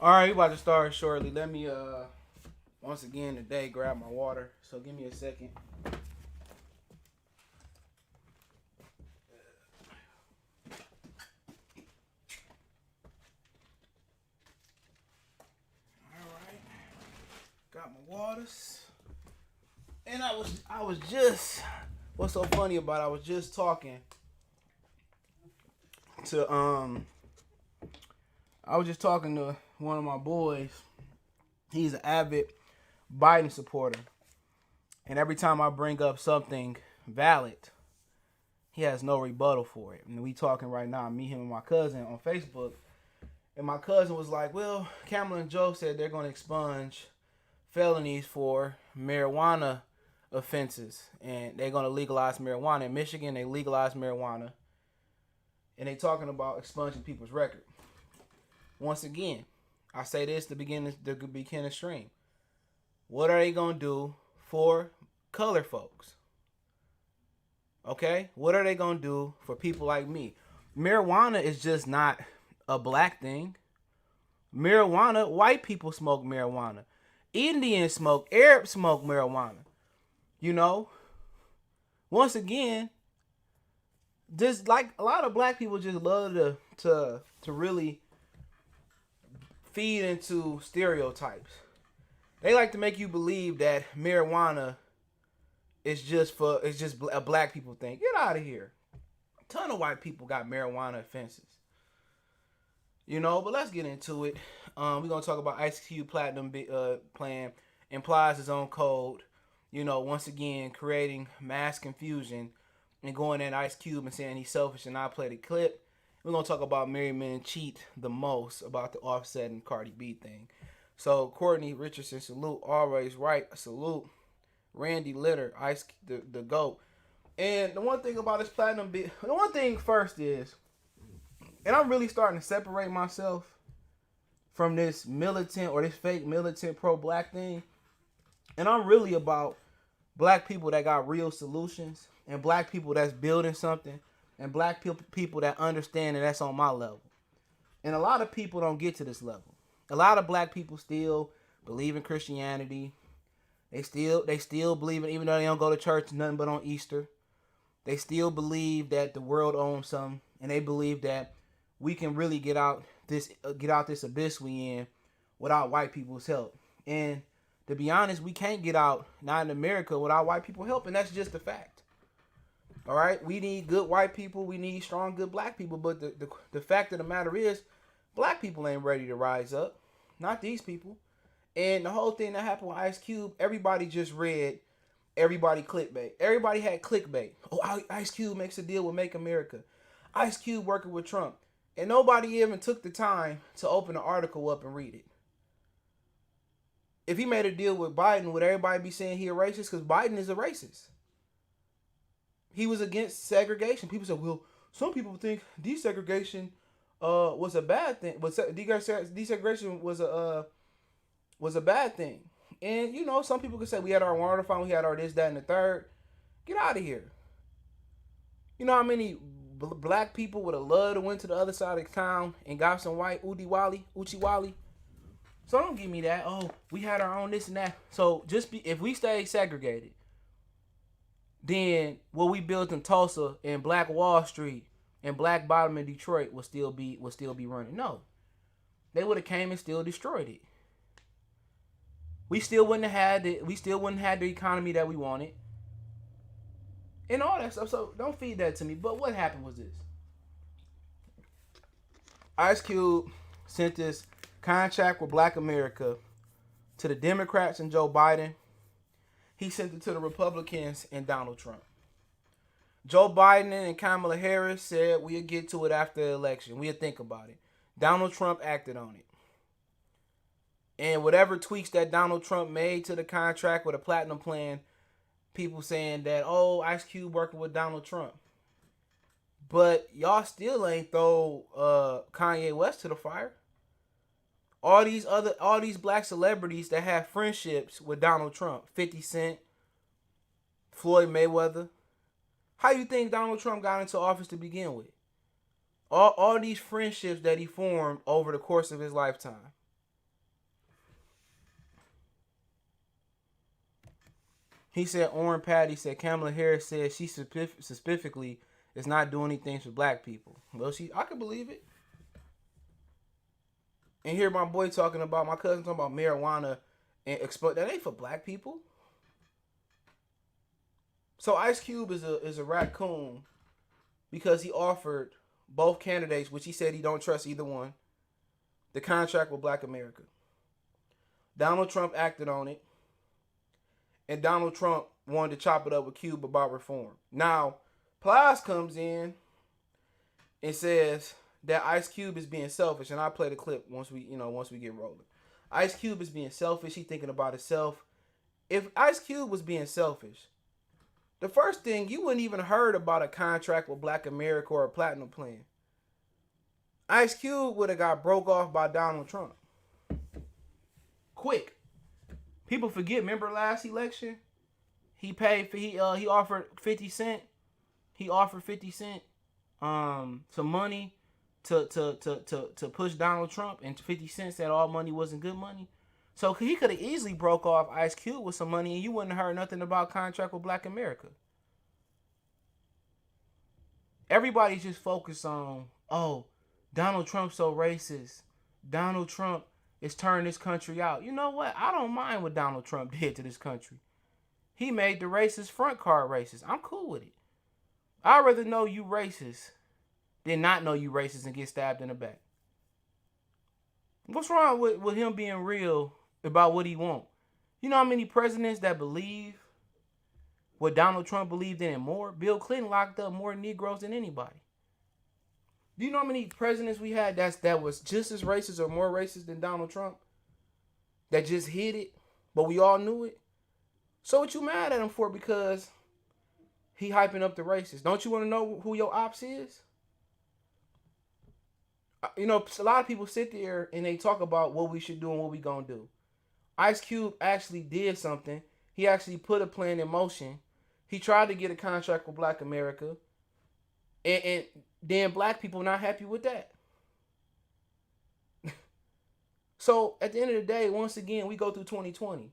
All right, we about to start shortly. Let me once again today grab my water. So give me a second. All right, got my waters. And I was just what's so funny about it, I was just talking to I was just talking to one of my boys. He's an avid Biden supporter. And every time I bring up something valid, he has no rebuttal for it. And we talking right now, me, him, and my cousin on Facebook. And my cousin was like, well, Kamala and Joe said they're going to expunge felonies for marijuana offenses. And they're going to legalize marijuana. In Michigan, they legalized marijuana. And they talking about expunging people's record. Once again, I say this to begin the stream. What are they going to do for colored folks? Okay? What are they going to do for people like me? Marijuana is just not a black thing. Marijuana, white people smoke marijuana. Indians smoke, Arabs smoke marijuana. You know? Once again, just like a lot of black people just love to really feed into stereotypes. They like to make you believe that marijuana is just a black people thing. Get out of here. A ton of white people got marijuana offenses. You know, but let's get into it. We're gonna talk about Ice Cube Platinum plan implies his own code. You know, once again creating mass confusion and going at Ice Cube and saying he's selfish and I play the clip. We're gonna talk about Mary Men cheat the most about the Offset and Cardi B thing. So Courtney Richardson, salute, always right, salute. Randy Litter, Ice the GOAT. And the one thing about this platinum the one thing first is, and I'm really starting to separate myself from this militant or this fake militant pro-black thing. And I'm really about black people that got real solutions and black people that's building something and black people that understand that that's on my level. And a lot of people don't get to this level. A lot of black people still believe in Christianity. They still believe in, even though they don't go to church nothing but on Easter. They still believe that the world owns something, and they believe that we can really get out this abyss we in without white people's help. And to be honest, we can't get out, not in America, without white people help, and that's just a fact. All right, we need good white people, we need strong, good black people, but the fact of the matter is, black people ain't ready to rise up, not these people. And the whole thing that happened with Ice Cube, everybody just read, everybody clickbait. Everybody had clickbait. Oh, Ice Cube makes a deal with Make America. Ice Cube working with Trump. And nobody even took the time to open the article up and read it. If he made a deal with Biden, would everybody be saying he a racist? Because Biden is a racist. He was against segregation. People said, well, some people think desegregation was a bad thing. But desegregation was a bad thing. And, you know, some people could say we had our water fountain, we had our this, that, and the third. Get out of here. You know how many black people would have loved to went to the other side of town and got some white uchiwali? So don't give me that. Oh, we had our own this and that. So if we stay segregated, then what we built in Tulsa and Black Wall Street and Black Bottom in Detroit will still be running. No. They would have came and still destroyed it. We still wouldn't have had the economy that we wanted. And all that stuff. So don't feed that to me. But what happened was this. Ice Cube sent this contract with Black America to the Democrats and Joe Biden. He sent it to the Republicans and Donald Trump. Joe Biden and Kamala Harris said we'll get to it after the election. We'll think about it. Donald Trump acted on it. And whatever tweaks that Donald Trump made to the contract with a platinum plan, people saying that, oh, Ice Cube working with Donald Trump. But y'all still ain't throw Kanye West to the fire. All these black celebrities that have friendships with Donald Trump, 50 Cent, Floyd Mayweather. How you think Donald Trump got into office to begin with? All these friendships that he formed over the course of his lifetime. He said Oren Patty said Kamala Harris said she specifically is not doing anything for black people. Well, I can believe it. And hear my boy talking about, my cousin talking about marijuana and explode. That ain't for black people. So Ice Cube is a raccoon because he offered both candidates, which he said he don't trust either one, the contract with Black America. Donald Trump acted on it, and Donald Trump wanted to chop it up with Cube about reform. Now, Plies comes in and says that Ice Cube is being selfish, and I'll play the clip once we get rolling. Ice Cube is being selfish. He's thinking about himself. If Ice Cube was being selfish, the first thing, you wouldn't even heard about a contract with Black America or a platinum plan. Ice Cube would have got broke off by Donald Trump. Quick. People forget, remember last election? He offered 50 Cent. He offered 50 Cent some money to push Donald Trump, and 50 Cent said all money wasn't good money. So he could have easily broke off Ice Cube with some money, and you wouldn't have heard nothing about contract with Black America. Everybody's just focused on, oh, Donald Trump's so racist. Donald Trump is turning this country out. You know what? I don't mind what Donald Trump did to this country. He made the racist front card racist. I'm cool with it. I'd rather know you racist than not know you racist and get stabbed in the back. What's wrong with him being real about what he wants? You know how many presidents that believe what Donald Trump believed in and more? Bill Clinton locked up more Negroes than anybody. Do you know how many presidents we had that was just as racist or more racist than Donald Trump? That just hid it, but we all knew it. So what you mad at him for? Because he hyping up the racists. Don't you want to know who your ops is? You know, a lot of people sit there and they talk about what we should do and what we gonna do. Ice Cube actually did something. He actually put a plan in motion. He tried to get a contract with Black America. And then black people not happy with that. So at the end of the day, once again, we go through 2020.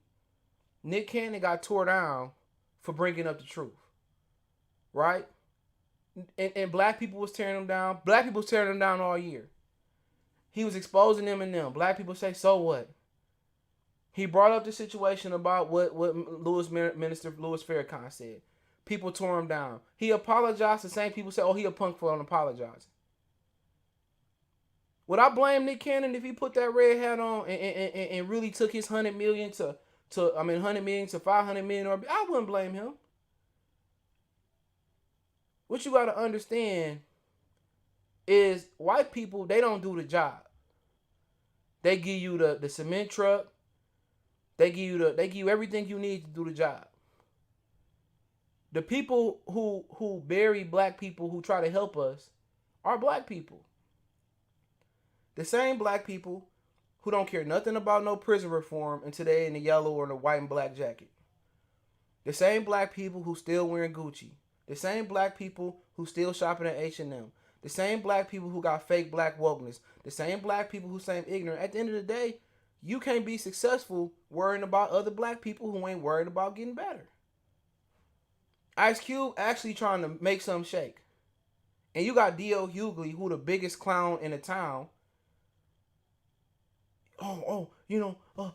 Nick Cannon got tore down for bringing up the truth. Right? And black people was tearing him down. Black people was tearing him down all year. He was exposing them and them. Black people say, so what? He brought up the situation about what Minister Louis Farrakhan said. People tore him down. He apologized. The same people said, oh, he a punk for apologizing. Would I blame Nick Cannon if he put that red hat on and really took his 100 million to 500 million? Or I wouldn't blame him. What you got to understand is white people, they don't do the job. They give you the cement truck. They give you everything you need to do the job. The people who bury black people who try to help us are black people. The same black people who don't care nothing about no prison reform until they in the yellow or the white and black jacket. The same black people who still wearing Gucci. The same black people who still shopping at H&M. The same black people who got fake black wokeness. The same black people who seem ignorant. At the end of the day, you can't be successful worrying about other black people who ain't worried about getting better. Ice Cube actually trying to make something shake. And you got D.L. Hughley, who the biggest clown in the town.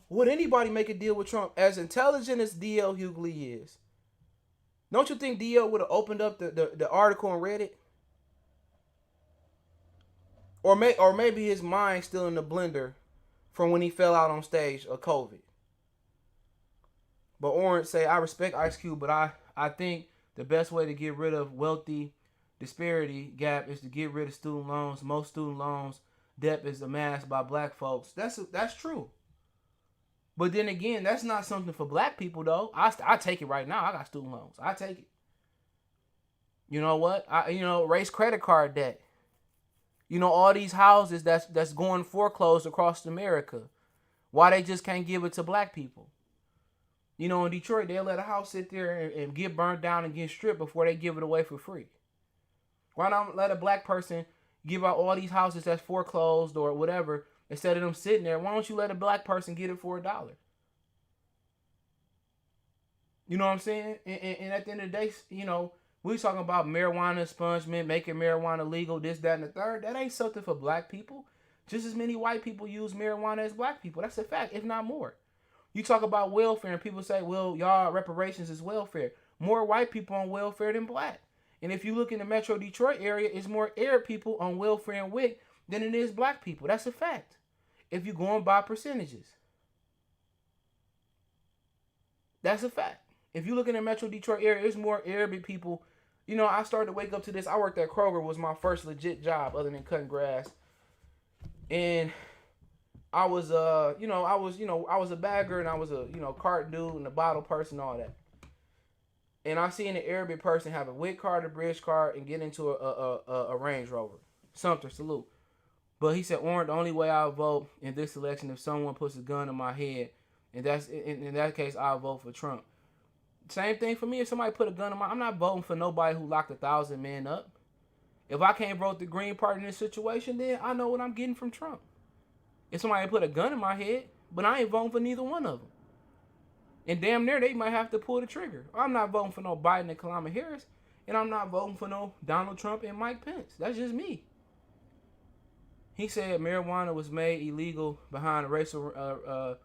Would anybody make a deal with Trump? As intelligent as D.L. Hughley is, don't you think D.L. would have opened up the article and read it? Or maybe his mind's still in the blender from when he fell out on stage of COVID. But Orange say, I respect Ice Cube, but I think the best way to get rid of wealthy disparity gap is to get rid of student loans. Most student loans debt is amassed by black folks. That's true. But then again, that's not something for black people though. I take it right now. I got student loans. I take it. You know what? Race credit card debt. You know, all these houses that's going foreclosed across America. Why they just can't give it to black people? You know, in Detroit, they'll let a house sit there and get burned down and get stripped before they give it away for free. Why not let a black person give out all these houses that's foreclosed or whatever instead of them sitting there? Why don't you let a black person get it for $1? You know what I'm saying? And at the end of the day, we talking about marijuana expungement, making marijuana legal, this, that, and the third. That ain't something for black people. Just as many white people use marijuana as black people. That's a fact, if not more. You talk about welfare, and people say, well, y'all, reparations is welfare. More white people on welfare than black. And if you look in the Metro Detroit area, it's more Arab people on welfare and WIC than it is black people. That's a fact. If you're going by percentages. That's a fact. If you look in the Metro Detroit area, there's more Arabic people. I started to wake up to this. I worked at Kroger, was my first legit job other than cutting grass. And I was I was a bagger, and I was a cart dude and a bottle person, all that. And I seen an Arabic person have a WIC card, a bridge card, and get into a Range Rover. Sumter, salute. But he said, Warren, the only way I'll vote in this election if someone puts a gun in my head, and that's in that case I'll vote for Trump. Same thing for me. If somebody put a gun in my, I'm not voting for nobody who locked 1,000 men up. If I can't vote the Green Party in this situation, then I know what I'm getting from Trump. If somebody put a gun in my head, but I ain't voting for neither one of them. And damn near they might have to pull the trigger. I'm not voting for no Biden and Kamala Harris, and I'm not voting for no Donald Trump and Mike Pence. That's just me. He said marijuana was made illegal behind racial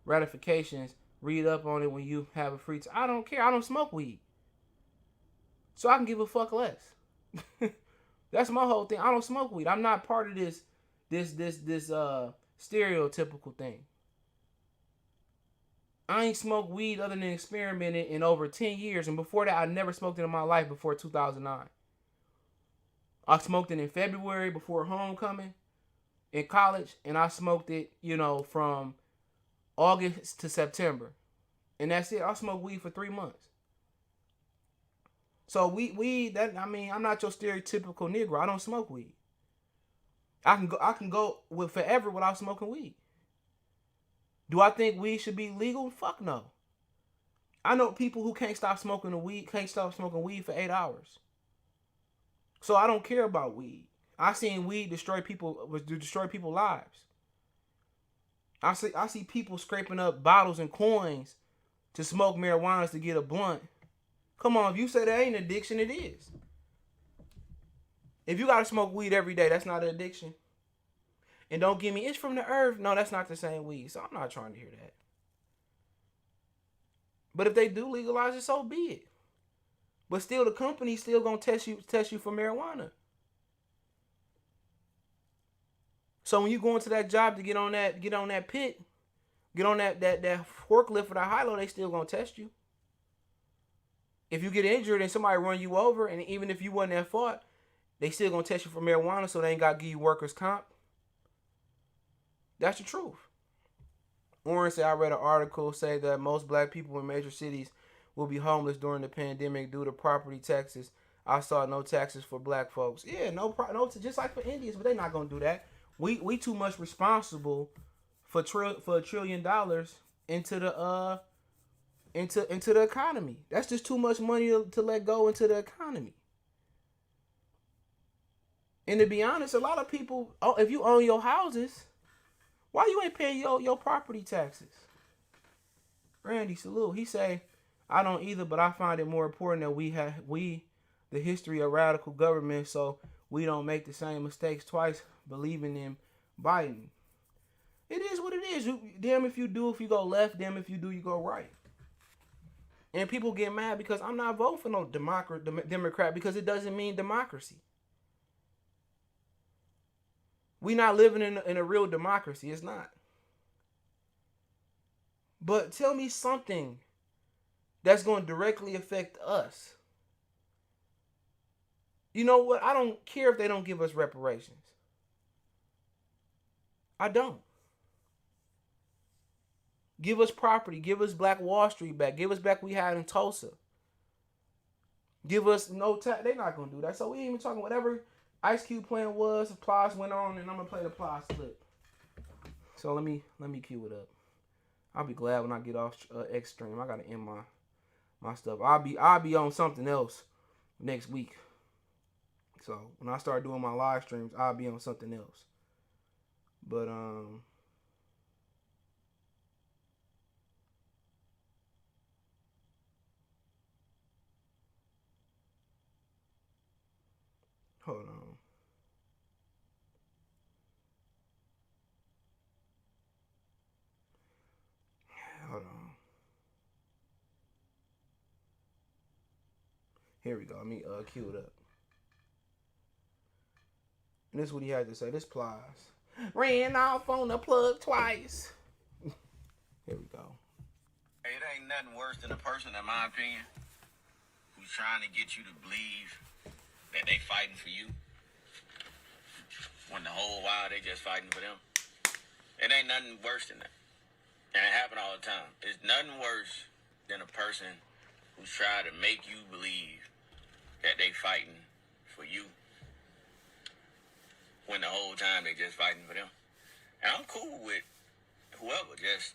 ratifications. Read up on it when you have a free time. I don't care. I don't smoke weed. So I can give a fuck less. That's my whole thing. I don't smoke weed. I'm not part of this stereotypical thing. I ain't smoked weed other than experimented in over 10 years. And before that, I never smoked it in my life before 2009. I smoked it in February before homecoming in college. And I smoked it, from August to September. And that's it. I smoked weed for 3 months. So weed, I'm not your stereotypical Negro. I don't smoke weed. I can go with forever without smoking weed. Do I think weed should be legal? Fuck no. I know people who can't stop smoking weed for 8 hours. So I don't care about weed. I seen weed destroy people's lives. I see people scraping up bottles and coins to smoke marijuana to get a blunt. Come on, if you say that ain't an addiction, it is. If you gotta smoke weed every day, that's not an addiction. And don't give me it's from the earth. No, that's not the same weed. So I'm not trying to hear that. But if they do legalize it, so be it. But still, the company's still gonna test you for marijuana. So when you go into that job to get on that pit, get on that forklift or that high low, they still gonna test you. If you get injured and somebody run you over, and even if you wasn't at fault, they still gonna test you for marijuana, so they ain't gotta give you workers' comp. That's the truth. Warren said, I read an article say that most black people in major cities will be homeless during the pandemic due to property taxes. I saw no taxes for black folks. Yeah, no, just like for Indians, but they're not gonna do that. We too much responsible for $1 trillion into the economy. That's just too much money to let go into the economy. And to be honest, a lot of people, if you own your houses, why you ain't paying your property taxes? Randy, salute. He say, I don't either, but I find it more important that we the history of radical government, so we don't make the same mistakes twice believing in Biden. It is what it is. Damn if you do, if you go left. Damn if you do, you go right. And people get mad because I'm not voting for no Democrat because it doesn't mean democracy. We not living in a real democracy. It's not. But tell me something that's going to directly affect us. You know what? I don't care if they don't give us reparations. I don't. Give us property. Give us Black Wall Street back. Give us back what we had in Tulsa. Give us no tax. They're not going to do that. So we ain't even talking whatever Ice Cube plan was. Plies went on, and I'm going to play the Plies clip. So let me cue it up. I'll be glad when I get off Extreme. I got to end my stuff. I'll be on something else next week. So when I start doing my live streams, I'll be on something else. But Here we go. Let me cue it up. And this is what he had to say. This Plies. Ran off on the plug twice. Here we go. Hey, it ain't nothing worse than a person, in my opinion, who's trying to get you to believe that they fighting for you when the whole while they just fighting for them. It ain't nothing worse than that. And it happen all the time. It's nothing worse than a person who's trying to make you believe that they fighting for you when the whole time they just fighting for them. And I'm cool with whoever just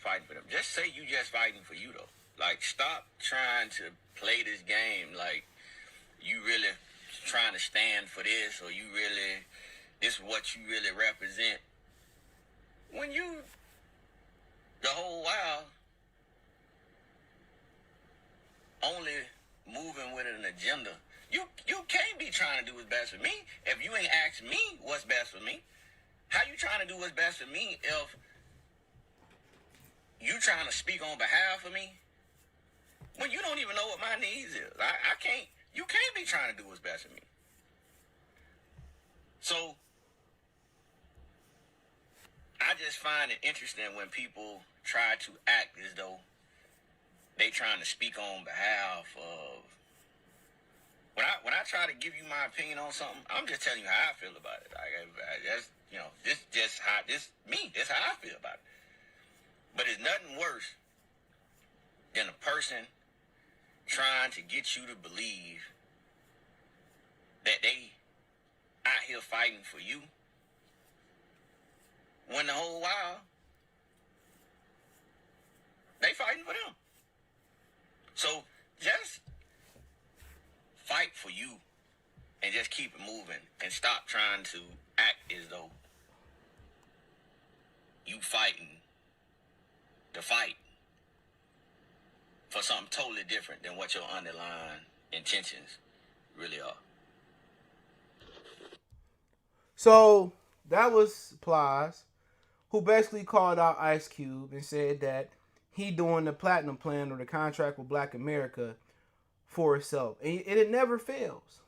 fighting for them. Just say you just fighting for you, though. Like, stop trying to play this game like you really trying to stand for this, or you really, this is what you really represent. When you, the whole while, only moving with an agenda. You can't be trying to do what's best for me if you ain't asked me what's best for me. How you trying to do what's best for me if you trying to speak on behalf of me when you don't even know what my needs is? I can't. You can't be trying to do what's best for me. So I just find it interesting when people try to act as though they trying to speak on behalf of. When I try to give you my opinion on something, I'm just telling you how I feel about it. That's, this how I feel about it. But it's nothing worse than a person trying to get you to believe that they out here fighting for you when the whole while they fighting for them. So just fight for you and just keep it moving and stop trying to act as though you fighting the fight for something totally different than what your underlying intentions really are. So that was Plies, who basically called out Ice Cube and said that he doing the platinum plan or the contract with Black America for itself, and it never fails.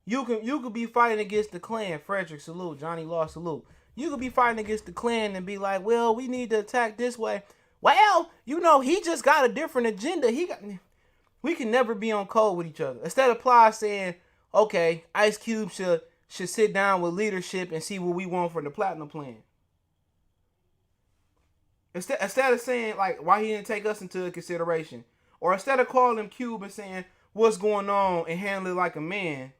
You could be fighting against the Klan, Frederick salute, Johnny Law salute. You could be fighting against the Klan and be like, well, we need to attack this way. Well, he just got a different agenda. We can never be on code with each other. Instead of Plies saying, okay, Ice Cube should sit down with leadership and see what we want for the platinum plan. Instead of saying like why he didn't take us into consideration. Or instead of calling Cube and saying what's going on and handle it like a man,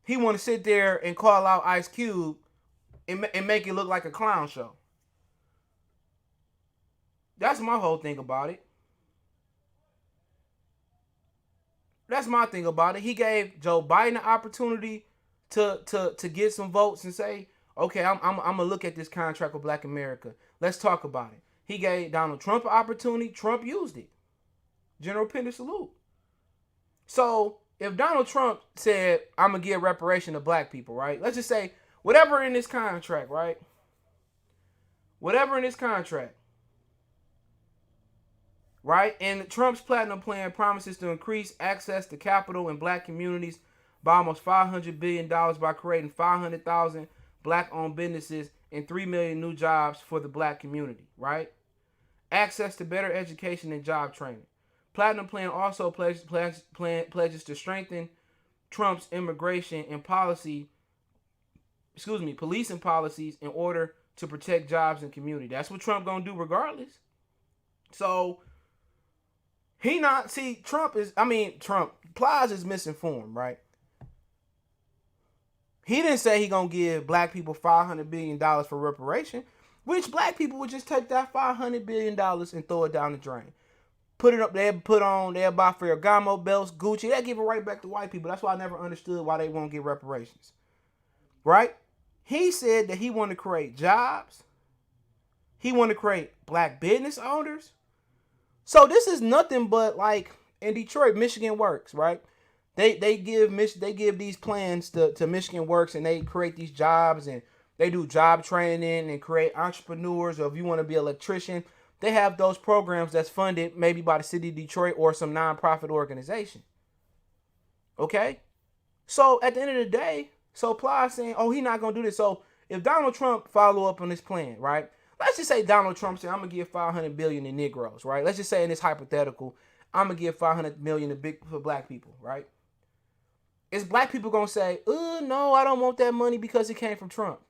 he want to sit there and call out Ice Cube and make it look like a clown show. That's my whole thing about it. That's my thing about it. He gave Joe Biden an opportunity to get some votes and say, okay, I'm gonna look at this contract with Black America. Let's talk about it. He gave Donald Trump an opportunity. Trump used it. General Pender salute. So if Donald Trump said, I'm going to give reparation to black people, right? Let's just say whatever in this contract, right? Whatever in this contract, right? And Trump's platinum plan promises to increase access to capital in black communities by almost $500 billion by creating 500,000 black-owned businesses and 3 million new jobs for the black community, right? Access to better education and job training. Platinum Plan also pledges to strengthen Trump's immigration and policing policies in order to protect jobs and community. That's what Trump gonna do regardless. So Plies is misinformed, right? He didn't say he gonna give black people $500 billion for reparation, which black people would just take that $500 billion and throw it down the drain. Put it up there, they'll buy Ferragamo belts, Gucci, they'll give it right back to white people. That's why I never understood why they won't get reparations. Right? He said that he wanted to create jobs. He wanted to create black business owners. So this is nothing but like in Detroit, Michigan Works, right? They give these plans to Michigan Works, and they create these jobs, and they do job training and create entrepreneurs. Or if you want to be an electrician, they have those programs that's funded maybe by the city of Detroit or some nonprofit organization. Okay? So at the end of the day, so Plies saying, oh, he's not going to do this. So if Donald Trump follow up on this plan, right? Let's just say Donald Trump said, I'm going to give $500 billion to Negroes, right? Let's just say in this hypothetical, I'm going to give $500 million for black people, right? Is black people going to say, no, I don't want that money because it came from Trump?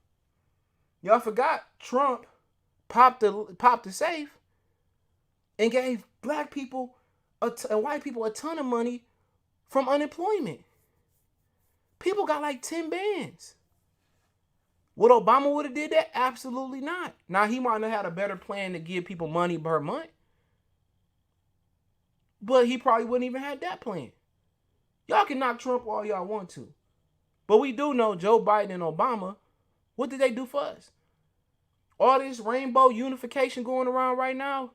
Y'all forgot Trump popped the safe and gave black people and white people a ton of money from unemployment. People got like 10 bands. Would Obama would have did that? Absolutely not. Now, he might have had a better plan to give people money per month. But he probably wouldn't even have that plan. Y'all can knock Trump all y'all want to. But we do know Joe Biden and Obama, what did they do for us? All this rainbow unification going around right now,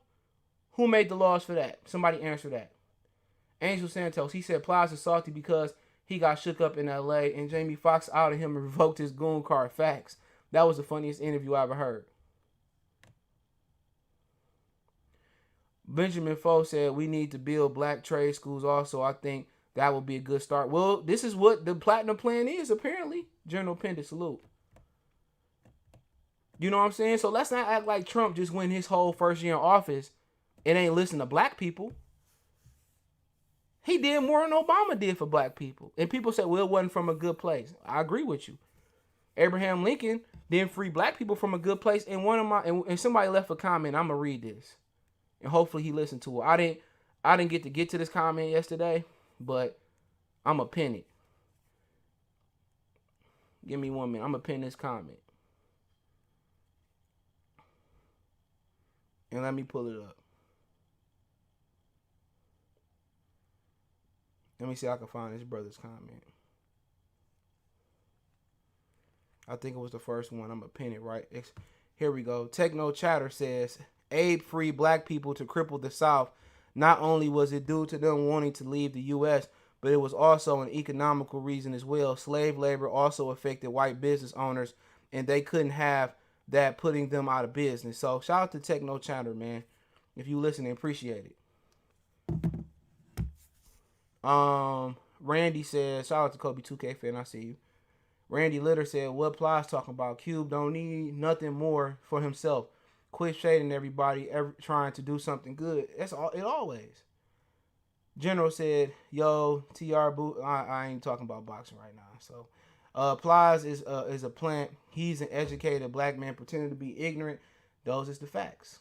who made the laws for that? Somebody answer that. Angel Santos, he said Plies is salty because he got shook up in L.A. and Jamie Foxx outed him and revoked his goon card. Facts. That was the funniest interview I ever heard. Benjamin Foe said we need to build black trade schools also. I think that would be a good start. Well, this is what the platinum plan is, apparently. General Pender, salute. You know what I'm saying? So let's not act like Trump just went his whole first year in office and ain't listen to black people. He did more than Obama did for black people. And people say, well, it wasn't from a good place. I agree with you. Abraham Lincoln didn't free black people from a good place. And and somebody left a comment. I'm gonna read this. And hopefully he listened to it. I didn't get to this comment yesterday, but I'm gonna pin it. Give me 1 minute. I'm gonna pin this comment. And let me pull it up. Let me see if I can find this brother's comment. I think it was the first one. I'm going to pin it right. Here we go. Techno Chatter says, aid free black people to cripple the South. Not only was it due to them wanting to leave the U.S., but it was also an economical reason as well. Slave labor also affected white business owners, and they couldn't have that, putting them out of business. So shout out to Techno Chatter, man. If you listen, appreciate it. Randy says, shout out to Kobe 2K fan, I see you. Randy Litter said, what Plies talking about? Cube don't need nothing more for himself. Quit shading everybody trying to do something good. That's all it always. General said, yo, TR Boo, I ain't talking about boxing right now. So Plies is a plant. He's an educated black man pretending to be ignorant. Those is the facts.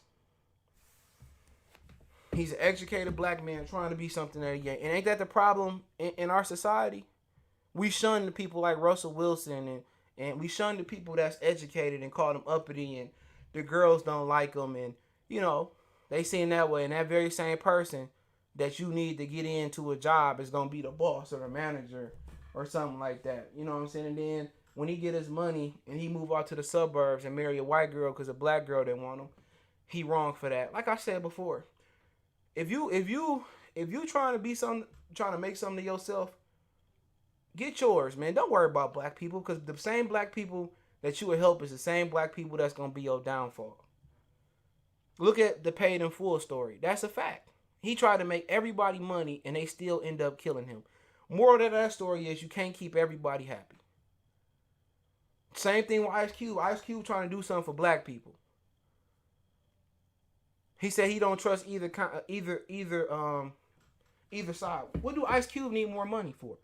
He's an educated black man trying to be something that he ain't. And ain't that the problem in our society? We shun the people like Russell Wilson and we shun the people that's educated and call them uppity, and the girls don't like them, and you know, they seem that way. And that very same person that you need to get into a job is gonna be the boss or the manager or something like that. You know what I'm saying? And then when he get his money and he move out to the suburbs and marry a white girl because a black girl didn't want him, he wrong for that. Like I said before. If you trying to make something of yourself, get yours, man. Don't worry about black people, because the same black people that you would help is the same black people that's gonna be your downfall. Look at the paid in full story. That's a fact. He tried to make everybody money and they still end up killing him. Moral of that story is you can't keep everybody happy. Same thing with Ice Cube. Ice Cube trying to do something for black people. He said he don't trust either side. What do Ice Cube need more money for?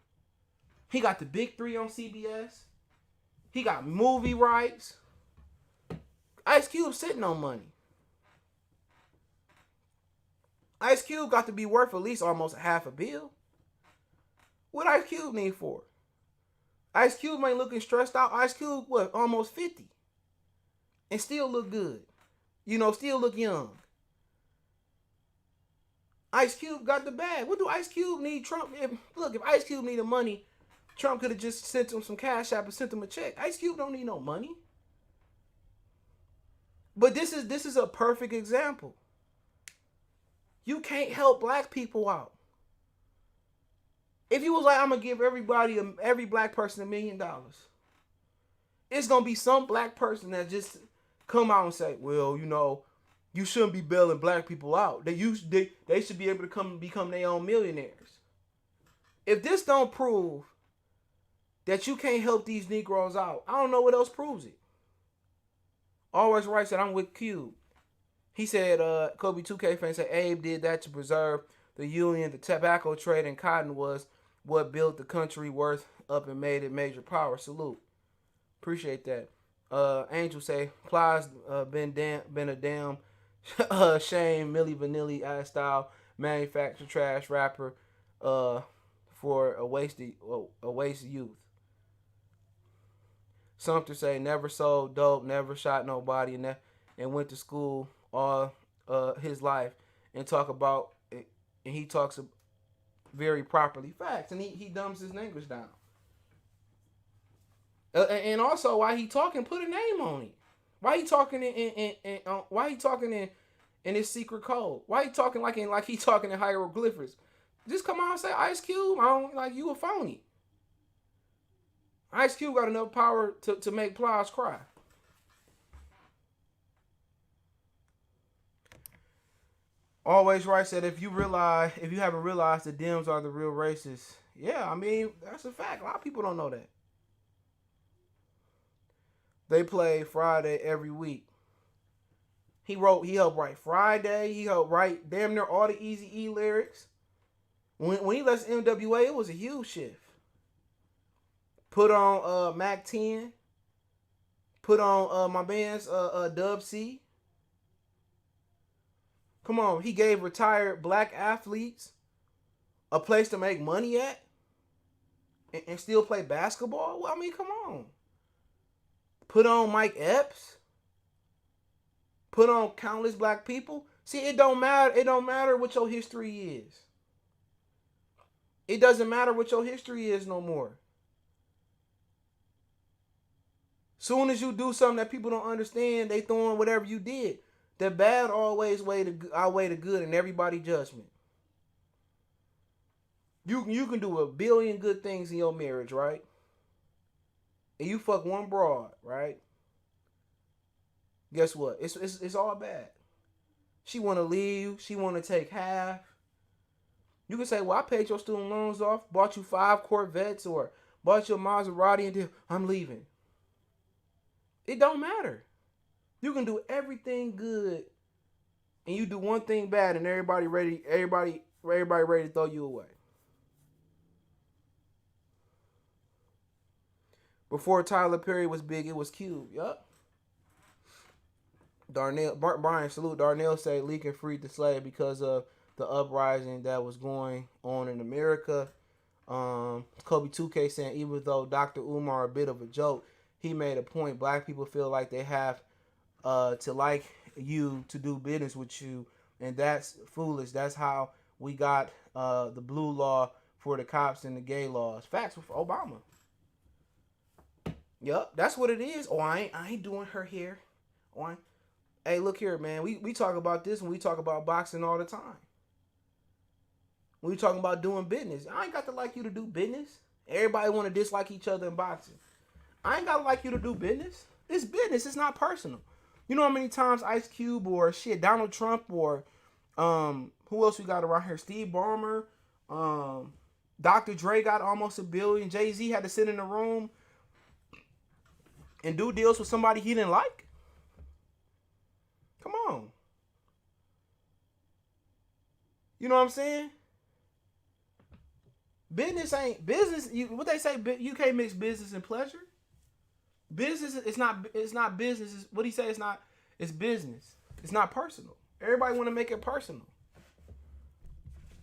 He got the big three on CBS. He got movie rights. Ice Cube sitting on money. Ice Cube got to be worth at least almost $500 million. What Ice Cube need for? Ice Cube ain't looking stressed out. Ice Cube, what, almost 50. And still look good. You know, still look young. Ice Cube got the bag. What do Ice Cube need Trump? If Ice Cube needed money, Trump could have just sent him some cash app and sent him a check. Ice Cube don't need no money. But this is a perfect example. You can't help black people out. If you was like, I'm going to give every black person $1 million, it's going to be some black person that just come out and say, well, you know, You shouldn't be bailing black people out. They should be able to become their own millionaires. If this don't prove that you can't help these Negroes out, I don't know what else proves it. Always Right said, I'm with Cube. He said, Kobe 2K fan said, Abe did that to preserve the union. The tobacco trade and cotton was what built the country worth up and made it major power. Salute. Appreciate that. Angel say, Plies been a damn shame. Milli Vanilli style manufactured trash rapper for a waste youth. Sumter say, never sold dope, never shot nobody, and went to school all his life and talk about it, and he talks very properly. Facts, and he dumbs his language down. And also, why he talking, put a name on it. Why he talking in his secret code? Why he talking like he talking in hieroglyphics? Just come on and say, Ice Cube, I don't like you a phony. Ice Cube got enough power to make Plies cry. Always Right said, if you haven't realized the Dems are the real racists, yeah, I mean, that's a fact. A lot of people don't know that. They play Friday every week. He helped write Friday. He helped write damn near all the Eazy-E lyrics. When he left NWA, it was a huge shift. Put on Mac 10. Put on my band's Dub C. Come on, he gave retired black athletes a place to make money at and still play basketball. Well, I mean, come on. Put on Mike Epps. Put on countless black people. See, it don't matter. It don't matter what your history is. It doesn't matter what your history is no more. Soon as you do something that people don't understand, they throwing whatever you did. The bad always outweigh the good in everybody's judgment. You can do a billion good things in your marriage, right? And you fuck one broad, right? Guess what? It's all bad. She want to leave. She want to take half. You can say, well, I paid your student loans off, bought you 5 Corvettes, or bought your Maserati, and then I'm leaving. It don't matter. You can do everything good, and you do one thing bad, and everybody ready to throw you away. Before Tyler Perry was big, it was Cube. Yup. Brian, salute. Darnell say Lincoln freed the slave because of the uprising that was going on in America. Kobe 2K saying, even though Dr. Umar a bit of a joke, he made a point. Black people feel like they have to like you to do business with you, and that's foolish. That's how we got the blue law for the cops and the gay laws. Facts with Obama. Yup, that's what it is. Oh, I ain't doing her hair. Oh, hey, look here, man. We talk about this when we talk about boxing all the time. When we talking about doing business, I ain't got to like you to do business. Everybody want to dislike each other in boxing. I ain't got to like you to do business. It's business. It's not personal. You know how many times Ice Cube or Donald Trump or who else we got around here? Steve Ballmer, Dr. Dre got almost $1 billion. Jay-Z had to sit in the room and do deals with somebody he didn't like. Come on. You know what I'm saying? Business ain't business. What they say, you can't mix business and pleasure. Business, it's not business. What he say? It's business. It's not personal. Everybody want to make it personal.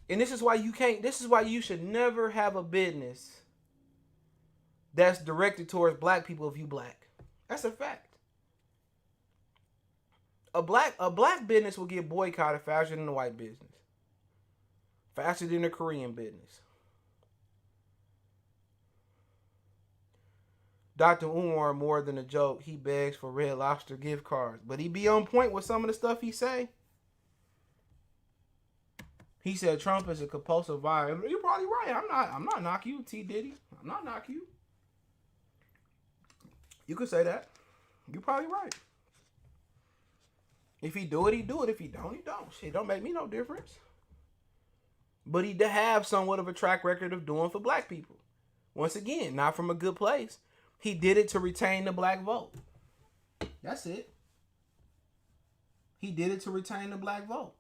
And this is why you should never have a business that's directed towards black people if you black. That's a fact. A black business will get boycotted faster than the white business. Faster than the Korean business. Dr. Umar, more than a joke, he begs for Red Lobster gift cards. But he be on point with some of the stuff he say. He said Trump is a compulsive violence. You're probably right. I'm not knocking you, T. Diddy. I'm not knocking you. You could say that. You're probably right. If he do it, he do it. If he don't, he don't. Shit, don't make me no difference. But he did have somewhat of a track record of doing for black people. Once again, not from a good place. He did it to retain the black vote. That's it. He did it to retain the black vote.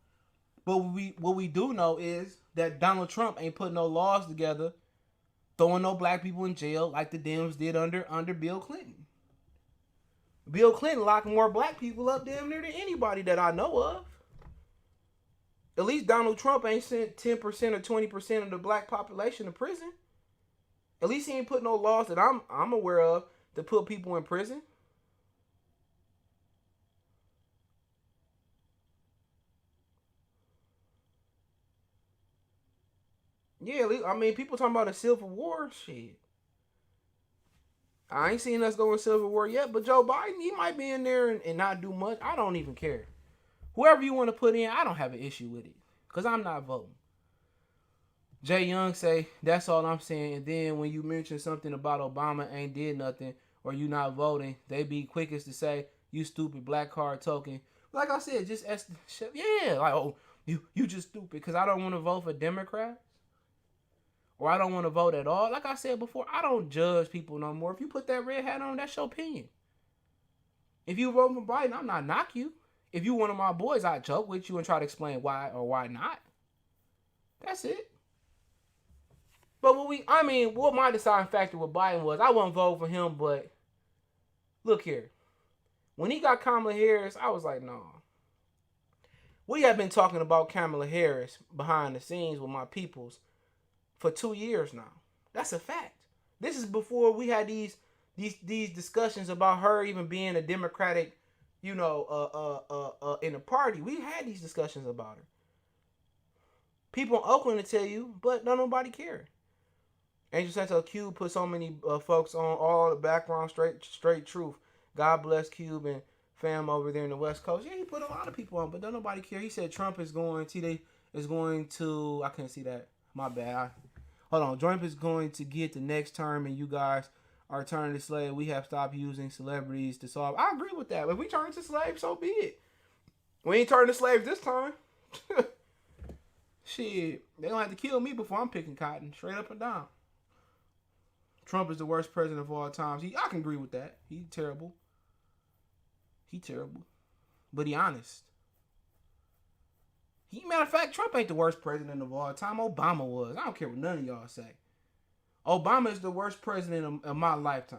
But what we do know is that Donald Trump ain't putting no laws together, throwing no black people in jail like the Dems did under Bill Clinton. Bill Clinton locked more black people up damn near than anybody that I know of. At least Donald Trump ain't sent 10% or 20% of the black population to prison. At least he ain't put no laws that I'm aware of to put people in prison. Yeah, I mean, people talking about a civil war, shit. I ain't seen us go in civil war yet, but Joe Biden, he might be in there and not do much. I don't even care. Whoever you want to put in, I don't have an issue with it. Because I'm not voting. Jay Young say, that's all I'm saying. And then when you mention something about Obama ain't did nothing or you not voting, they be quickest to say, you stupid black card token. Like I said, just yeah, like, oh, you just stupid because I don't want to vote for Democrats or I don't want to vote at all. Like I said before, I don't judge people no more. If you put that red hat on, that's your opinion. If you vote for Biden, I'm not knock you. If you one of my boys, I joke with you and try to explain why or why not. That's it. But what my deciding factor with Biden was, I wasn't voting for him, but look here. When he got Kamala Harris, I was like, no. We have been talking about Kamala Harris behind the scenes with my peoples for 2 years now. That's a fact. This is before we had these discussions about her even being a Democratic, in the party. We had these discussions about her. People in Oakland to tell you, but nobody cared. Angel Santo Cube put so many folks on all the background straight truth. God bless Cube and fam over there in the West Coast. Yeah, he put a lot of people on, but don't nobody care. He said Trump is going to. I can't see that. My bad. Hold on. Trump is going to get the next term, and you guys are turning to slave. We have stopped using celebrities to solve. I agree with that. If we turn to slaves, so be it. We ain't turning to slaves this time. Shit, they don't have to kill me before I'm picking cotton, straight up and down. Trump is the worst president of all times. I can agree with that. He's terrible. But he honest. Matter of fact, Trump ain't the worst president of all time. Obama was. I don't care what none of y'all say. Obama is the worst president of my lifetime.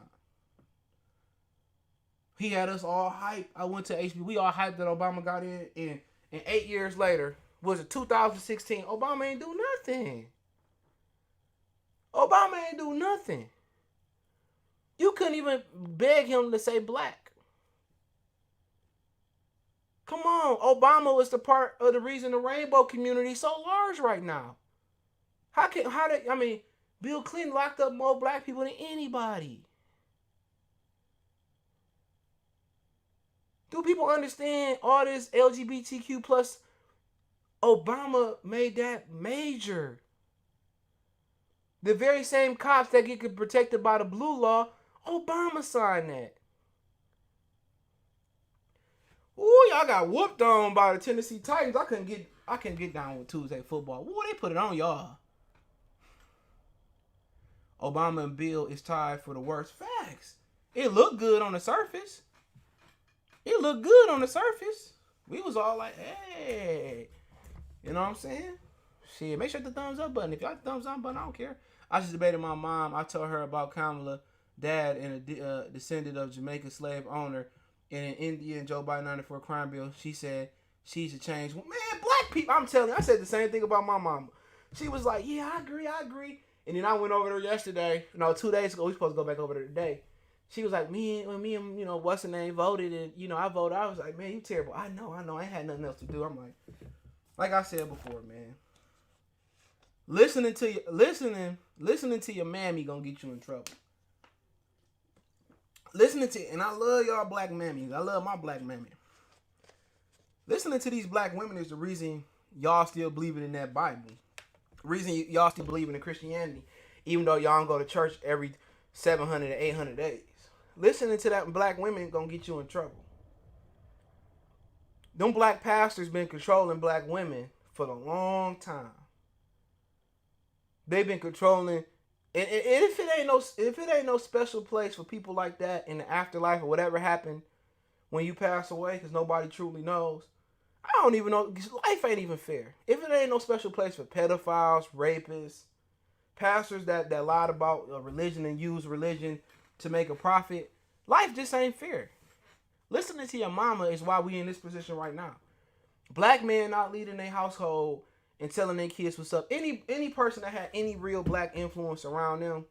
He had us all hyped. I went to HB. We all hyped that Obama got in. And 8 years later, was it 2016? Obama ain't do nothing. You couldn't even beg him to say black. Come on. Obama was the part of the reason the rainbow community is so large right now. Bill Clinton locked up more black people than anybody. Do people understand all this LGBTQ plus? Obama made that major. The very same cops that get protected by the blue law, Obama signed that. Ooh, y'all got whooped on by the Tennessee Titans. I couldn't get down with Tuesday football. Ooh, they put it on y'all. Obama and Bill is tied for the worst. Facts. It looked good on the surface. We was all like, hey. You know what I'm saying? Shit, make sure the thumbs up button. If y'all hit the thumbs up button, I don't care. I just debated my mom. I told her about Kamala, dad, and a descendant of Jamaican slave owner, and an Indian Joe Biden 94 crime bill. She said she should change. Man, black people. I'm telling you, I said the same thing about my mama. She was like, yeah, I agree. And then I went over there yesterday. 2 days ago. We supposed to go back over there today. She was like, me and what's her name voted, and I voted. I was like, man, you terrible. I know. I ain't had nothing else to do. I'm like I said before, man. Listening to your mammy gonna get you in trouble. And I love y'all black mammies. I love my black mammy. Listening to these black women is the reason y'all still believing in that Bible. The reason y'all still believing in Christianity, even though y'all don't go to church every 700 to 800 days. Listening to that black women gonna get you in trouble. Them black pastors been controlling black women for a long time. They've been controlling, and if it ain't no special place for people like that in the afterlife or whatever happened when you pass away, because nobody truly knows. I don't even know. Life ain't even fair. If it ain't no special place for pedophiles, rapists, pastors that lied about religion and used religion to make a profit, life just ain't fair. Listening to your mama is why we in this position right now. Black men not leading their household and telling their kids what's up. Any person that had any real black influence around them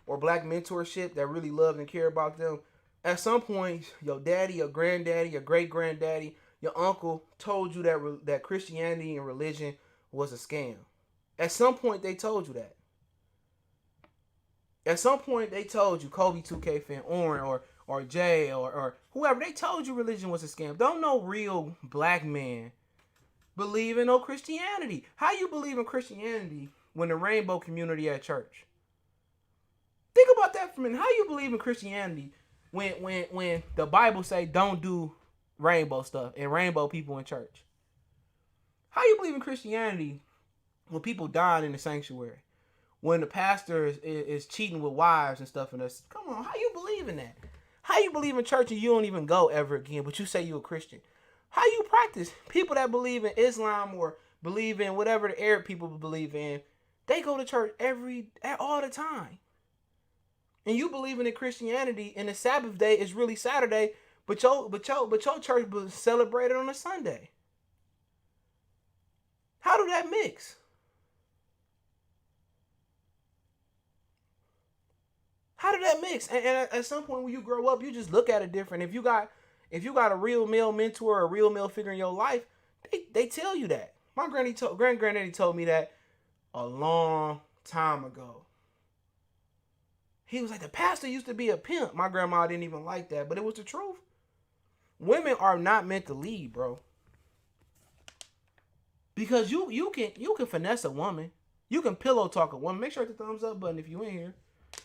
or black mentorship that really loved and cared about them, at some point, your daddy, your granddaddy, your great granddaddy, your uncle told you that Christianity and religion was a scam. At some point, they told you that. At some point, they told you, Kobe 2K fan, Oren, or Jay, or whoever, they told you religion was a scam. Don't no real black man believe in no Christianity. How you believe in Christianity when the rainbow community at church? Think about that for a minute. How you believe in Christianity when the Bible say don't do rainbow stuff and rainbow people in church? How you believe in Christianity when people dying in the sanctuary? When the pastor is cheating with wives and stuff in us? Come on, how you believe in that? How you believe in church and you don't even go ever again, but you say you a Christian? How you practice? People that believe in Islam or believe in whatever the Arab people believe in, they go to church all the time. And you believing in Christianity and the Sabbath day is really Saturday, but your church was celebrated on a Sunday. How do that mix? How did that mix? And at some point when you grow up, you just look at it different. If you got a real male mentor or a real male figure in your life, they tell you that. My granddaddy told me that a long time ago. He was like, the pastor used to be a pimp. My grandma didn't even like that, but it was the truth. Women are not meant to lead, bro. Because you can finesse a woman. You can pillow talk a woman. Make sure hit the thumbs up button if you in here.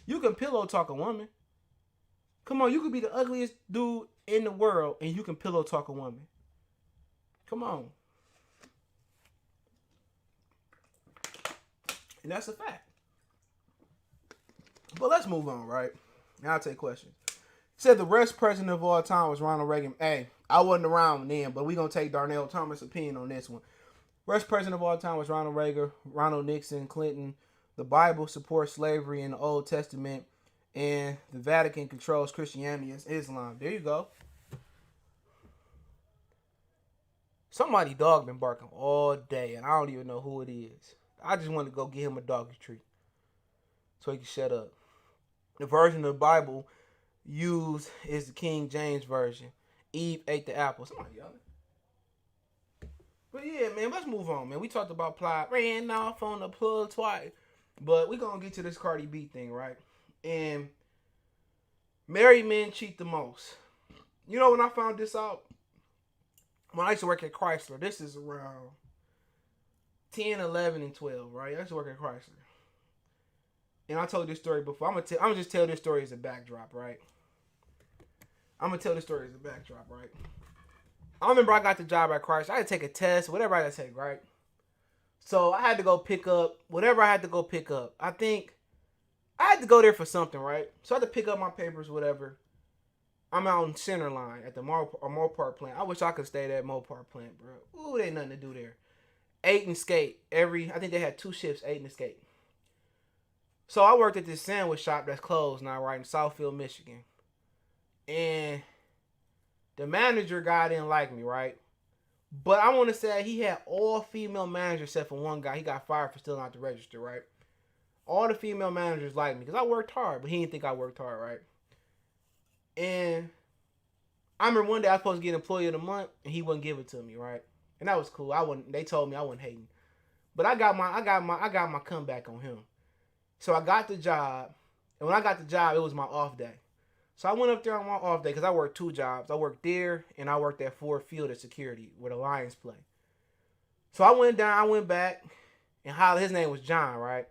You can pillow talk a woman. Come on, you could be the ugliest dude in the world and you can pillow talk a woman. Come on. And that's a fact. But let's move on, right? Now I'll take questions. It said the worst president of all time was Ronald Reagan. Hey, I wasn't around then, but we're going to take Darnell Thomas' opinion on this one. Worst president of all time was Ronald Reagan, Ronald Nixon, Clinton. The Bible supports slavery in the Old Testament, and the Vatican controls Christianity and Islam. There you go. Somebody dog been barking all day, and I don't even know who it is. I just want to go get him a doggy treat so he can shut up. The version of the Bible used is the King James Version. Eve ate the apple. Somebody yelling. But yeah, man, let's move on, man. We talked about Plies. Ran off on the plug twice. But we're going to get to this Cardi B thing, right? And married men cheat the most. You know when I found this out? When I used to work at Chrysler. This is around 10, 11, and 12, right? I used to work at Chrysler. And I told this story before. I'm going to just tell this story as a backdrop, right? I remember I got the job at Chrysler. I had to take a test, whatever I had to take, right? So I had to go pick up whatever I had to go pick up. I think I had to go there for something, right? So I had to pick up my papers, whatever. I'm out in Center Line at the Mopar plant. I wish I could stay at Mopar plant, bro. Ooh, there ain't nothing to do there. 8 and skate. I think they had 2 shifts, 8 and skate. So I worked at this sandwich shop that's closed now, right in Southfield, Michigan. And the manager guy didn't like me, right? But I want to say he had all female managers except for one guy. He got fired for stealing out the register, right? All the female managers liked me because I worked hard, but he didn't think I worked hard, right? And I remember one day I was supposed to get Employee of the Month, and he wouldn't give it to me, right? And that was cool. They told me I wasn't hating, but I got my comeback on him. So I got the job, and when I got the job, it was my off day. So I went up there on my off day because I worked 2 jobs. I worked there, and I worked at Ford Field at security where the Lions play. So I went back, and his name was John, right?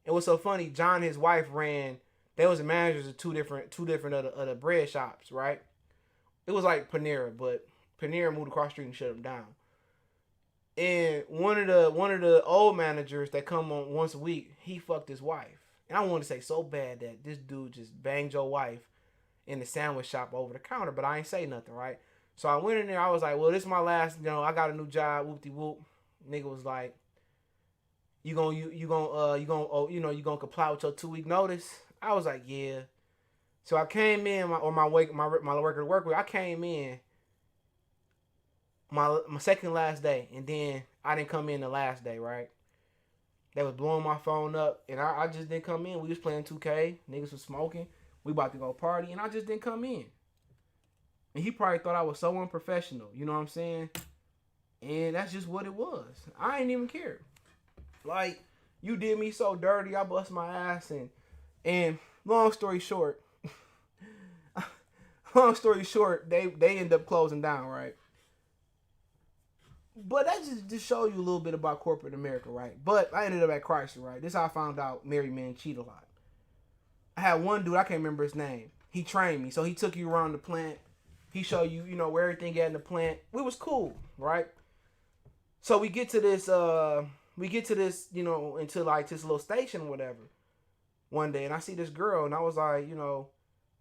It was so funny. John and his wife they was the managers of two different of the bread shops, right? It was like Panera, but Panera moved across the street and shut them down. And one of the old managers that come on once a week, he fucked his wife. And I wanted to say so bad that this dude just banged your wife in the sandwich shop over the counter, but I ain't say nothing, right? So I went in there. I was like, well, this is my last. I got a new job. Whoop de whoop. Nigga was like, you gonna comply with your 2-week notice? I was like, yeah. So I came in my work at work week. I came in my second last day, and then I didn't come in the last day, right? They was blowing my phone up, and I just didn't come in. We was playing 2K. Niggas was smoking. We about to go party, and I just didn't come in. And he probably thought I was so unprofessional. You know what I'm saying? And that's just what it was. I ain't even care. Like, you did me so dirty. I bust my ass. And long story short, they end up closing down, right? But that just show you a little bit about corporate America, right? But I ended up at Chrysler, right? This is how I found out married men cheat a lot. I had one dude, I can't remember his name. He trained me. So he took you around the plant. He showed you, where everything at in the plant. We was cool, right? So we get to this, into like this little station or whatever one day. And I see this girl, and I was like,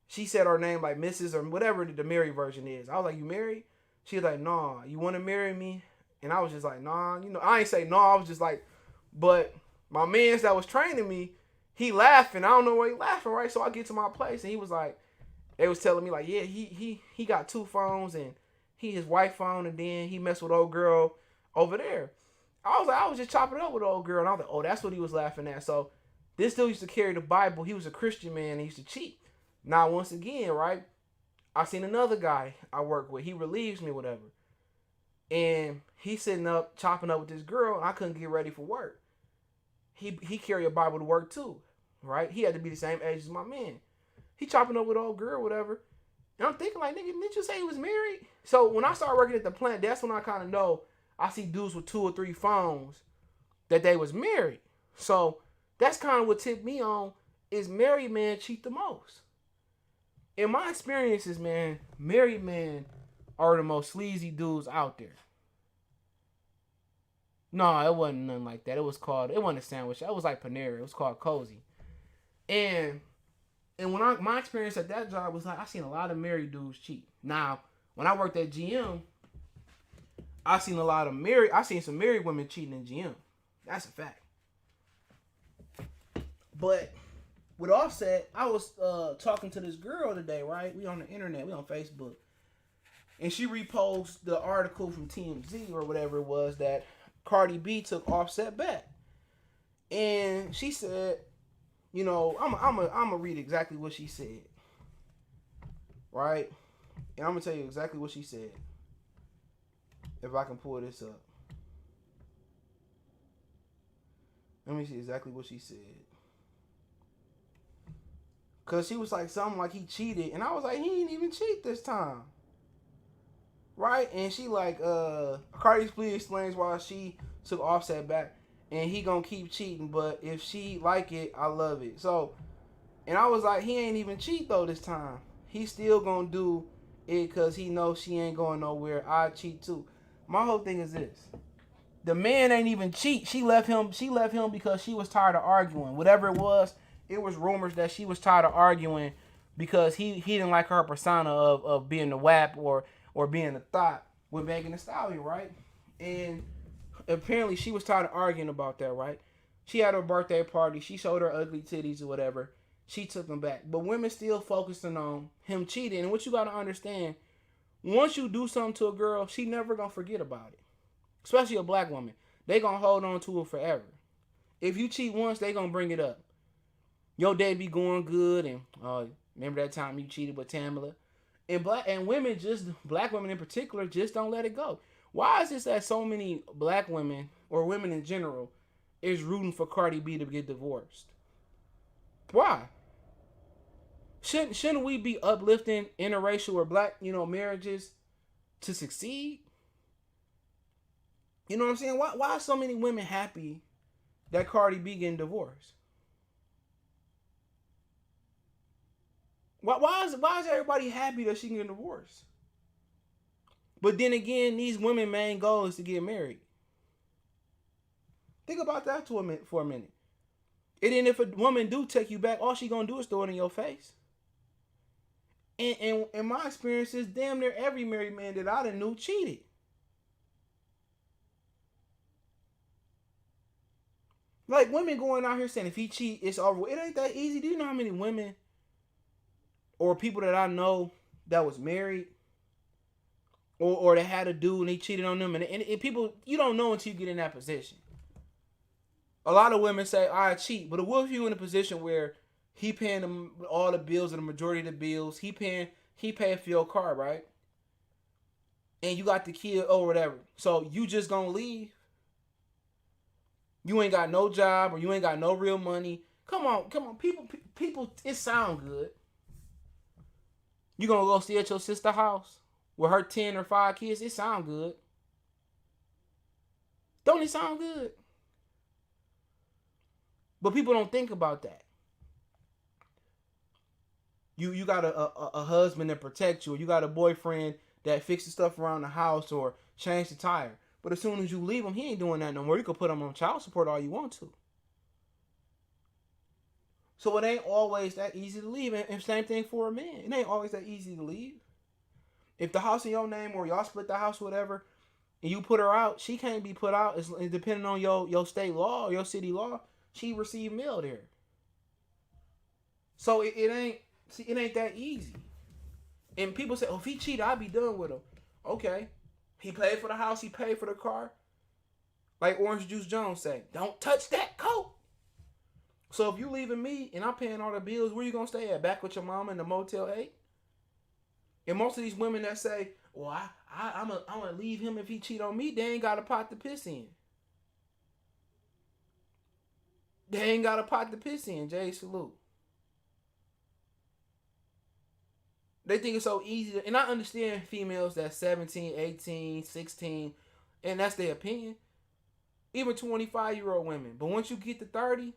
she said her name like Mrs. or whatever the married version is. I was like, you married? She was like, nah, you want to marry me? And I was just like, nah, I ain't say no. I was just like, but my mans that was training me, he laughing. I don't know why he laughing, right? So I get to my place, and he was like, they was telling me like, yeah, he got 2 phones, and his wife phone, and then he messed with old girl over there. I was just chopping it up with the old girl, and I was like, oh, that's what he was laughing at. So this dude used to carry the Bible. He was a Christian man, and he used to cheat. Now, once again, right, I seen another guy I work with. He relieves me, whatever. And he's sitting up, chopping up with this girl, and I couldn't get ready for work. He carried a Bible to work, too, right? He had to be the same age as my man. He chopping up with old girl, whatever. And I'm thinking, like, nigga, didn't you say he was married? So when I started working at the plant, that's when I kind of know I see dudes with 2 or 3 phones that they was married. So that's kind of what tipped me on is married men cheat the most. In my experiences, man, married men are the most sleazy dudes out there. No, it wasn't nothing like that. It wasn't a sandwich. It was like Panera. It was called Cozy. And when my experience at that job was like, I seen a lot of married dudes cheat. Now, when I worked at GM, I seen some married women cheating in GM. That's a fact. But with Offset, I was talking to this girl today, right? We on the internet, we on Facebook. And she reposted the article from TMZ or whatever it was that Cardi B took Offset back. And she said, I'm gonna read exactly what she said. Right? And I'm gonna tell you exactly what she said. If I can pull this up. Let me see exactly what she said. Cause she was like something like he cheated. And I was like, he ain't even cheat this time. Right? And she like, Cardi's Plies explains why she took Offset back. And he gonna keep cheating. But if she like it, I love it. So, and I was like, he ain't even cheat though this time. He still gonna do it cause he knows she ain't going nowhere. I cheat too. My whole thing is this. The man ain't even cheat. She left him because she was tired of arguing. Whatever it was rumors that she was tired of arguing because he didn't like her persona of being the WAP or being the thought with Megan Thee Stallion, right? And apparently she was tired of arguing about that, right? She had her birthday party. She showed her ugly titties or whatever. She took him back. But women still focusing on him cheating. And what you got to understand, once you do something to a girl, she never going to forget about it. Especially a black woman. They going to hold on to it forever. If you cheat once, they going to bring it up. Your day be going good. And remember that time you cheated with Tamala? And black women in particular, just don't let it go. Why is this that so many black women, or women in general, is rooting for Cardi B to get divorced? Why? Shouldn't we be uplifting interracial or black, marriages to succeed? You know what I'm saying? Why are so many women happy that Cardi B getting divorced? Why is everybody happy that she getting divorced? But then again, these women' main goal is to get married. Think about that for a minute. And then if a woman do take you back, all she gonna do is throw it in your face. And in my experiences, damn near every married man that I done knew cheated. Like women going out here saying if he cheat, it's over. It ain't that easy. Do you know how many women or people that I know that was married or that had a dude and he cheated on them and people, you don't know until you get in that position. A lot of women say I cheat, but what if you in a position where he paying them all the bills or the majority of the bills, he paying for your car, right? And you got the kid or whatever. So you just gonna leave? You ain't got no job or you ain't got no real money. Come on, people. It sound good. You gonna go stay at your sister's house with her 10 or 5 kids? It sound good. Don't it sound good? But people don't think about that. You got a husband that protects you, or you got a boyfriend that fixes stuff around the house or change the tire. But as soon as you leave him, he ain't doing that no more. You can put him on child support all you want to. So it ain't always that easy to leave. And same thing for a man. It ain't always that easy to leave. If the house in your name or y'all split the house or whatever, and you put her out, she can't be put out. It's depending on your state law or your city law. She received mail there. So it ain't that easy. And people say, oh, if he cheated, I'd be done with him. Okay. He paid for the house, he paid for the car. Like Orange Juice Jones say, don't touch that coat. So if you leaving me and I'm paying all the bills, where you gonna stay at? Back with your mama in the Motel 8? And most of these women that say, well, I'm gonna leave him if he cheat on me, they ain't got a pot to piss in. They ain't got a pot to piss in, Jay, salute. They think it's so easy. And I understand females that's 17, 18, 16, and that's their opinion. Even 25-year-old women. But once you get to 30,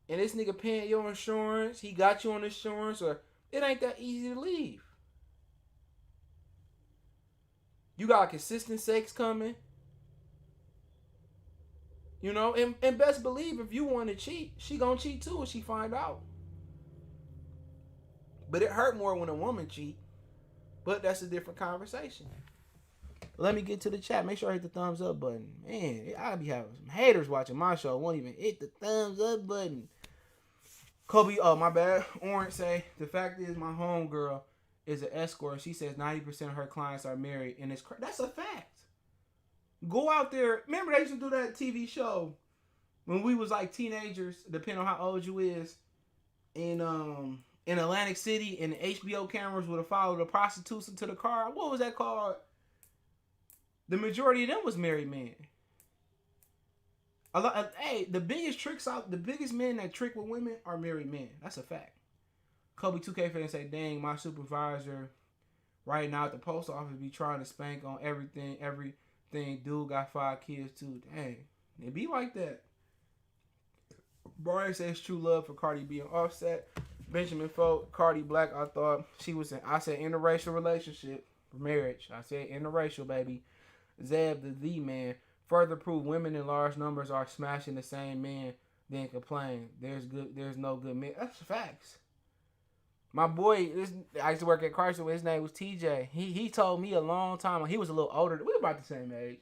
and this nigga paying your insurance, he got you on insurance, or it ain't that easy to leave. You got consistent sex coming. You know, and best believe if you want to cheat, she gonna cheat too if she find out. But it hurt more when a woman cheat. But that's a different conversation. Let me get to the chat. Make sure I hit the thumbs up button. Man, I be having some haters watching my show. Won't even hit the thumbs up button. Kobe, oh my bad. Orange say, the fact is my homegirl is an escort. She says 90% of her clients are married. And that's a fact. Go out there. Remember they used to do that TV show when we was like teenagers, depending on how old you is, in Atlantic City, and the HBO cameras would have followed the prostitutes into the car. What was that called? The majority of them was married men. The biggest men that trick with women are married men. That's a fact. Kobe 2K fan say, dang, my supervisor right now at the post office be trying to spank on everything. Dude got 5 kids too. Dang. It be like that. Brian says true love for Cardi B and Offset. Benjamin Folk, Cardi Black, I said interracial relationship for marriage. I said interracial, baby. Zeb, the man, further prove women in large numbers are smashing the same man, then complain. There's no good men. That's facts. My boy, I used to work at Chrysler. His name was TJ. He told me a long time. He was a little older. We were about the same age.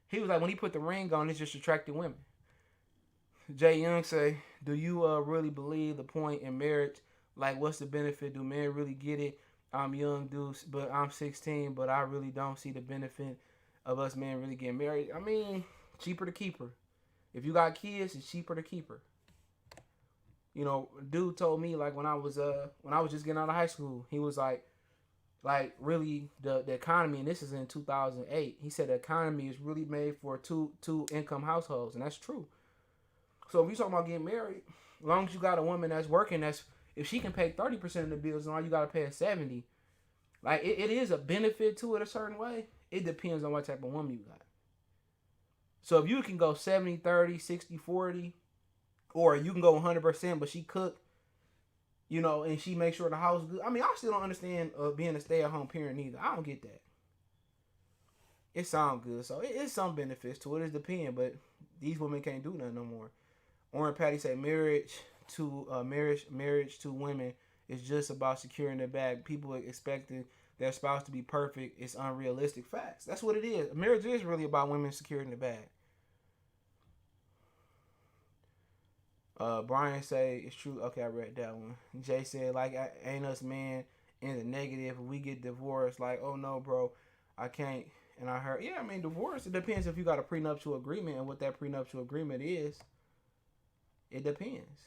He was like, when he put the ring on, it just attracted women. Jay Young say, do you really believe the point in marriage? Like, what's the benefit? Do men really get it? I'm young, dude, but I'm 16, but I really don't see the benefit of us men really getting married. I mean, cheaper to keep her. If you got kids, it's cheaper to keep her. You know, dude told me, like, when I was just getting out of high school, he was like really the economy, and this is in 2008. He said the economy is really made for two income households, and that's true. So if you talking about getting married, as long as you got a woman that's working, if she can pay 30% of the bills and all you got to pay is 70%, like it is a benefit to it a certain way. It depends on what type of woman you got. So if you can go 70-30, 60-40, or you can go 100%, but she cook, you know, and she makes sure the house is good. I mean, I still don't understand being a stay-at-home parent either. I don't get that. It sounds good, so it's some benefits to it. It depends, but these women can't do nothing no more. Orange Patty say marriage to women is just about securing their bag. People expecting their spouse to be perfect. It's unrealistic. Facts. That's what it is. Marriage is really about women securing the bag. Brian say it's true. Okay, I read that one. Jay said like ain't us man in the negative. If we get divorced, like oh no, bro, I can't. And I heard yeah, I mean divorce. It depends if you got a prenuptial agreement and what that prenuptial agreement is. It depends.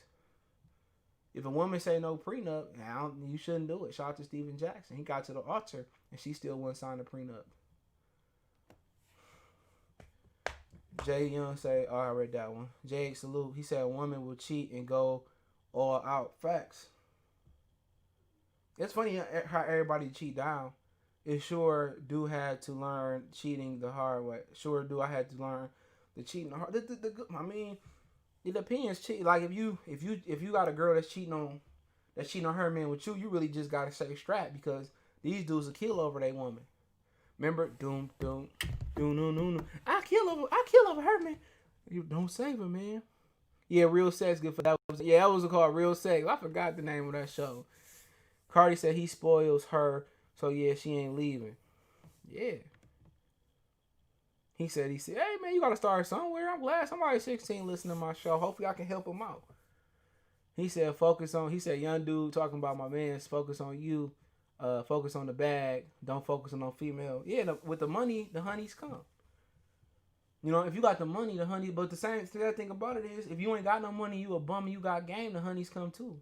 If a woman say no prenup, you shouldn't do it. Shout out to Steven Jackson. He got to the altar and she still wouldn't sign a prenup. Jay Young say, oh, I read that one. Jay salute. He said a woman will cheat and go all out. Facts. It's funny how everybody cheat down. It sure do had to learn cheating the hard way. Sure do I had to learn the cheating the hard. I mean, it depends. Cheat like if you got a girl that's cheating on her man with you, you really just gotta stay strapped because these dudes will kill over their woman. Remember, doom. I kill over her man. You don't save her, man. Yeah, Real Sex good for that. That was called Real Sex. I forgot the name of that show. Cardi said he spoils her, so yeah, she ain't leaving. Yeah. He said, hey man, you gotta start somewhere. I'm glad somebody 16 listening to my show. Hopefully I can help him out. He said young dude talking about my man's focus on you. Focus on the bag. Don't focus on no female. Yeah, with the money, the honeys come. You know, if you got the money, the honey. But the thing about it is, if you ain't got no money, you a bum, you got game, the honeys come too.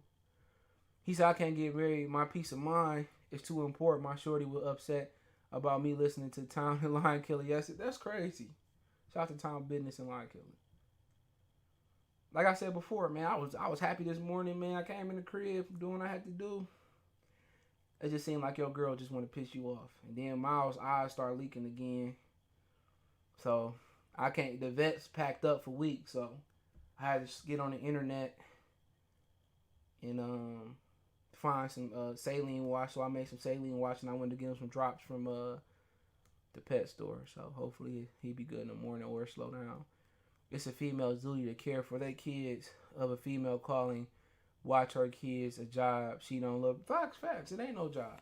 He said, I can't get married. My peace of mind is too important. My shorty will upset about me listening to Tom and Lion Killer. Yes, that's crazy. Shout out to Tom Business and Lion Killer. Like I said before, man, I was happy this morning, man. I came in the crib doing what I had to do. It just seemed like your girl just want to piss you off. And then Miles' eyes start leaking again. So, I can't, the vet's packed up for weeks. So, I had to get on the internet and find some saline wash. So, I made some saline wash and I went to get him some drops from the pet store. So, hopefully he'll be good in the morning or slow down. It's a female's duty to care for their kids of a female calling. Watch her kids a job she don't love. Facts. It ain't no job.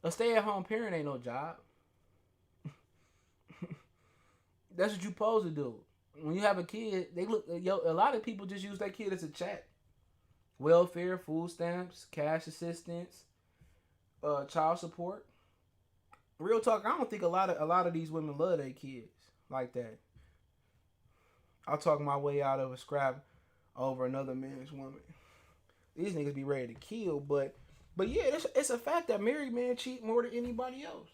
A stay-at-home parent ain't no job. That's what you supposed to do. When you have a kid, a lot of people just use their kid as a chat. Welfare, food stamps, cash assistance, child support. Real talk, I don't think a lot of these women love their kids like that. I'll talk my way out of a scrap over another man's woman. These niggas be ready to kill, but yeah, it's a fact that married men cheat more than anybody else.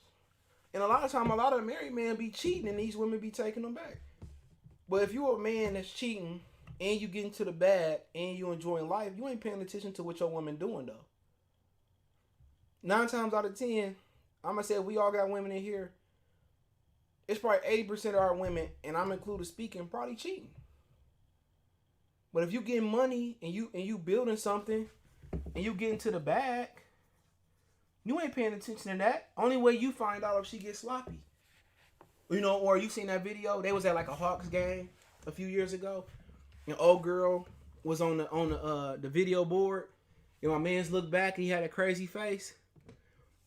And a lot of time, a lot of married men be cheating and these women be taking them back. But if you're a man that's cheating and you get into the bad and you enjoying life, you ain't paying attention to what your woman doing though. 9 times out of 10, I'm gonna say if we all got women in here, it's probably 80% of our women, and I'm included speaking, probably cheating. But if you getting money and you building something and you get into the bag, you ain't paying attention to that. Only way you find out if she gets sloppy. You know, or you seen that video? They was at like a Hawks game a few years ago. And old girl was on the video board. And my man's looked back and he had a crazy face.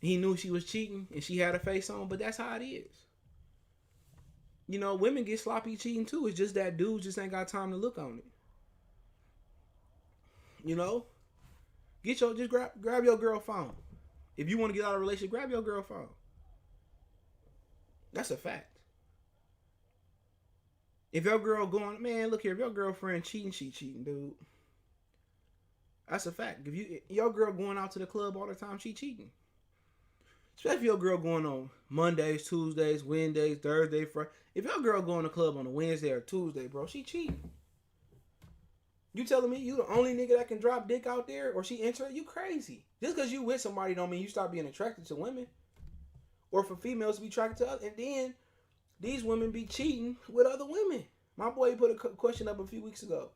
He knew she was cheating and she had a face on, but that's how it is. You know, women get sloppy cheating too. It's just that dudes just ain't got time to look on it. You know, grab your girl phone. If you want to get out of a relationship, grab your girl phone. That's a fact. If your girl going, man, look here, if your girlfriend cheating, she cheating, dude. That's a fact. If your girl going out to the club all the time, she cheating. Especially if your girl going on Mondays, Tuesdays, Wednesdays, Thursdays, Friday. If your girl going to the club on a Wednesday or Tuesday, bro, she cheating. You telling me you the only nigga that can drop dick out there or she enter it? You crazy. Just because you with somebody don't mean you stop being attracted to women. Or for females to be attracted to others. And then these women be cheating with other women. My boy put a question up a few weeks ago.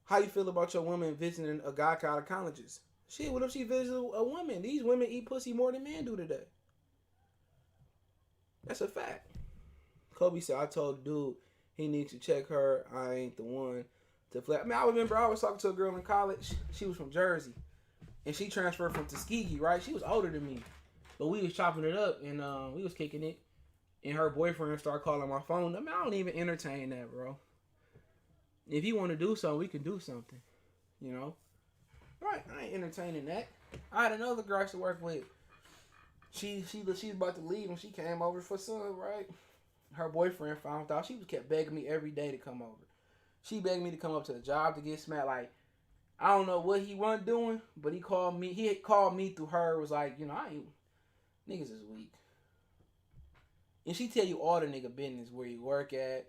How you feel about your woman visiting a guy out of colleges? Shit, what if she visits a woman? These women eat pussy more than men do today. That's a fact. Kobe said, I told the dude he needs to check her. I ain't the one to flat. I mean, I remember I was talking to a girl in college. She was from Jersey. And she transferred from Tuskegee, right? She was older than me. But we was chopping it up and we was kicking it. And her boyfriend started calling my phone. I mean, I don't even entertain that, bro. If you want to do something, we can do something. You know? Right, I ain't entertaining that. I had another girl I used to work with. She was about to leave when she came over for some, right? Her boyfriend found out. She was kept begging me every day to come over. She begged me to come up to the job to get smacked. Like, I don't know what he wasn't doing, but he called me. He had called me through her. Was like, you know, I ain't niggas is weak. And she tell you all the nigga business, where you work at.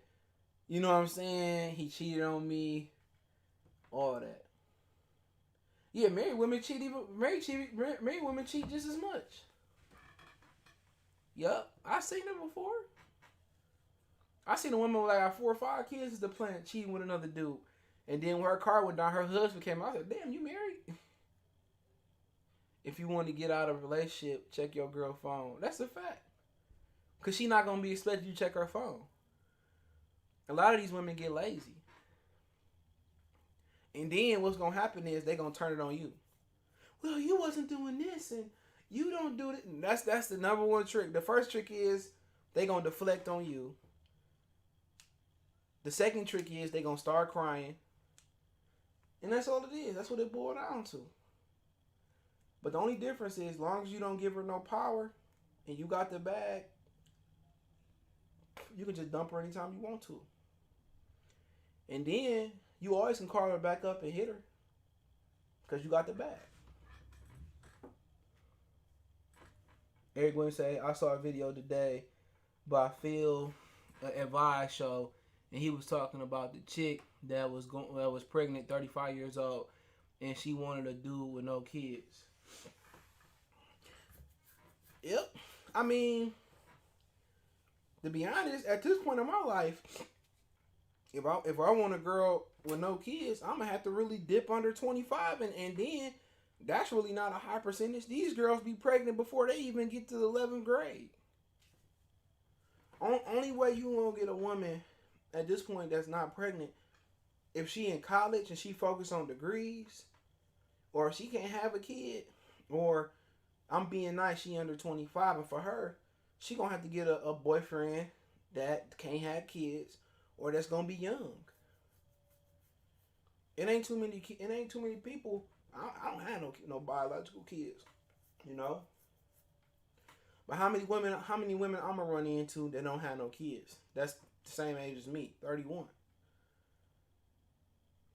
You know what I'm saying? He cheated on me. All that. Yeah, married women cheat married women cheat just as much. Yup, I seen it before. I seen a woman with like 4 or 5 kids at the plant cheating with another dude. And then when her car went down, her husband came out. I said, damn, you married? If you want to get out of a relationship, check your girl phone. That's a fact. Because she not going to be expecting you to check her phone. A lot of these women get lazy. And then what's going to happen is they going to turn it on you. Well, you wasn't doing this and you don't do it. That's the number one trick. The first trick is they going to deflect on you. The second trick is they going to start crying. And that's all it is. That's what it boiled down to. But the only difference is, as long as you don't give her no power and you got the bag, you can just dump her anytime you want to. And then you always can call her back up and hit her because you got the bag. Eric Williams say, I saw a video today by Phil Advice show, and he was talking about the chick that was pregnant, 35 years old, and she wanted a dude with no kids. Yep. I mean, to be honest, at this point in my life, if I want a girl with no kids, I'm gonna have to really dip under 25, and then that's really not a high percentage. These girls be pregnant before they even get to the 11th grade. Only way you gonna get a woman at this point that's not pregnant if she in college and she focused on degrees, or if she can't have a kid, or I'm being nice, she under 25, and for her, she gonna have to get a boyfriend that can't have kids or that's gonna be young. It ain't too many people. I don't have no biological kids, you know. But how many women I'm gonna run into that don't have no kids? That's the same age as me, 31.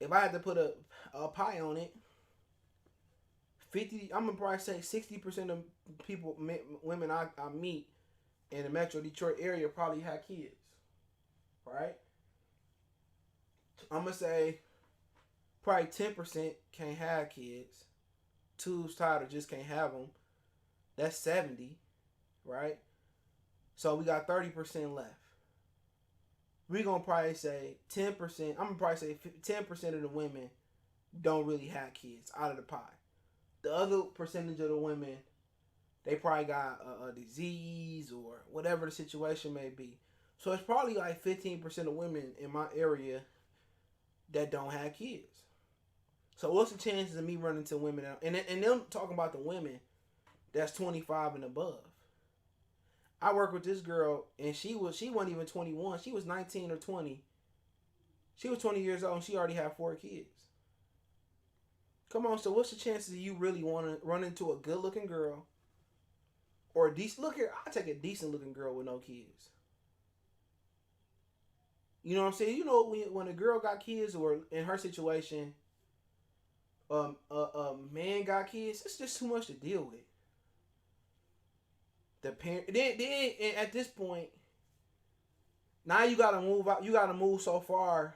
If I had to put a pie on it, 50. I'm gonna probably say 60% of women I meet in the Metro Detroit area probably have kids, right? I'm gonna say probably 10% can't have kids. 2's tired or just can't have them. That's 70, right? So we got 30% left. We're gonna probably say 10%. I'm gonna probably say 10% of the women don't really have kids out of the pie. The other percentage of the women, they probably got a disease or whatever the situation may be. So it's probably like 15% of women in my area that don't have kids. So what's the chances of me running to women and them talking about the women that's 25 and above? I work with this girl and she wasn't even 21. She was 19 or 20. She was 20 years old and she already had 4 kids. Come on, so what's the chances of you really want to run into a good looking girl or a decent, look here, I'll take a decent looking girl with no kids. You know what I'm saying? You know, when a girl got kids, or in her situation, a man got kids, it's just too much to deal with. The parent, then at this point, now you gotta move out. You gotta move so far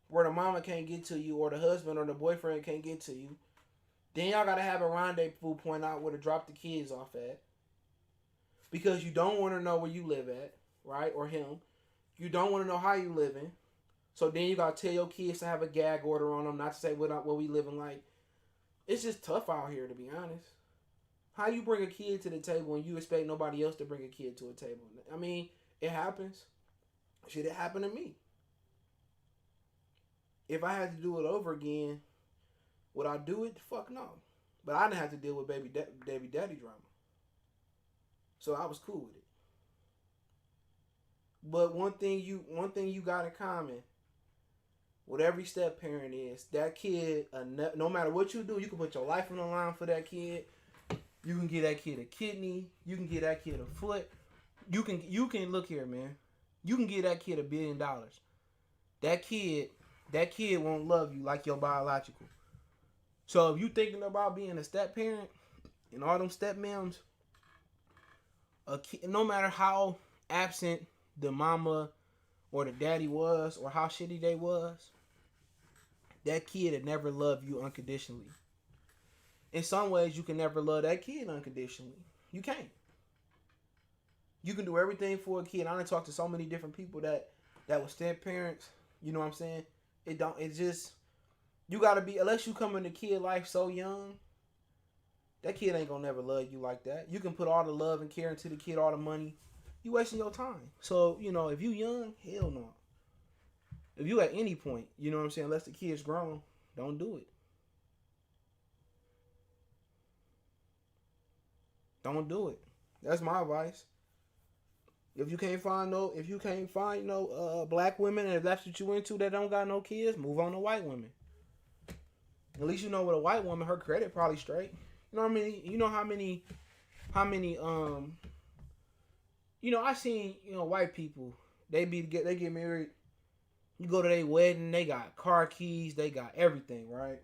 where the mama can't get to you, or the husband or the boyfriend can't get to you. Then y'all gotta have a rendezvous point out where to drop the kids off at, because you don't want to know where you live at, right? Or him. You don't want to know how you living. So then you gotta tell your kids to have a gag order on them, not to say what we living like. It's just tough out here, to be honest. How you bring a kid to the table and you expect nobody else to bring a kid to a table? I mean, it happens. Shit, it happened to me. If I had to do it over again, would I do it? Fuck no. But I didn't have to deal with baby daddy drama, so I was cool with it. But one thing you got in common with every step parent is that kid. No matter what you do, you can put your life on the line for that kid. You can get that kid a kidney. You can get that kid a foot. You can look here, man. You can get that kid $1 billion. That kid won't love you like your biological. So if you thinking about being a step parent and all them step moms, no matter how absent the mama or the daddy was or how shitty they was, that kid had never loved you unconditionally. In some ways, you can never love that kid unconditionally. You can't. You can do everything for a kid. I done talked to so many different people that were step parents. You know what I'm saying? It's just, you gotta be, unless you come into kid life so young, that kid ain't gonna never love you like that. You can put all the love and care into the kid, all the money. You wasting your time. So, if you young, hell no. If you at any point, you know what I'm saying, unless the kid's grown, don't do it. Don't do it. That's my advice. If you can't find no black women, and if that's what you into that don't got no kids, move on to white women. At least you know with a white woman, her credit probably straight. You know what I mean? You know how many I seen, white people, they get married, you go to their wedding, they got car keys, they got everything, right?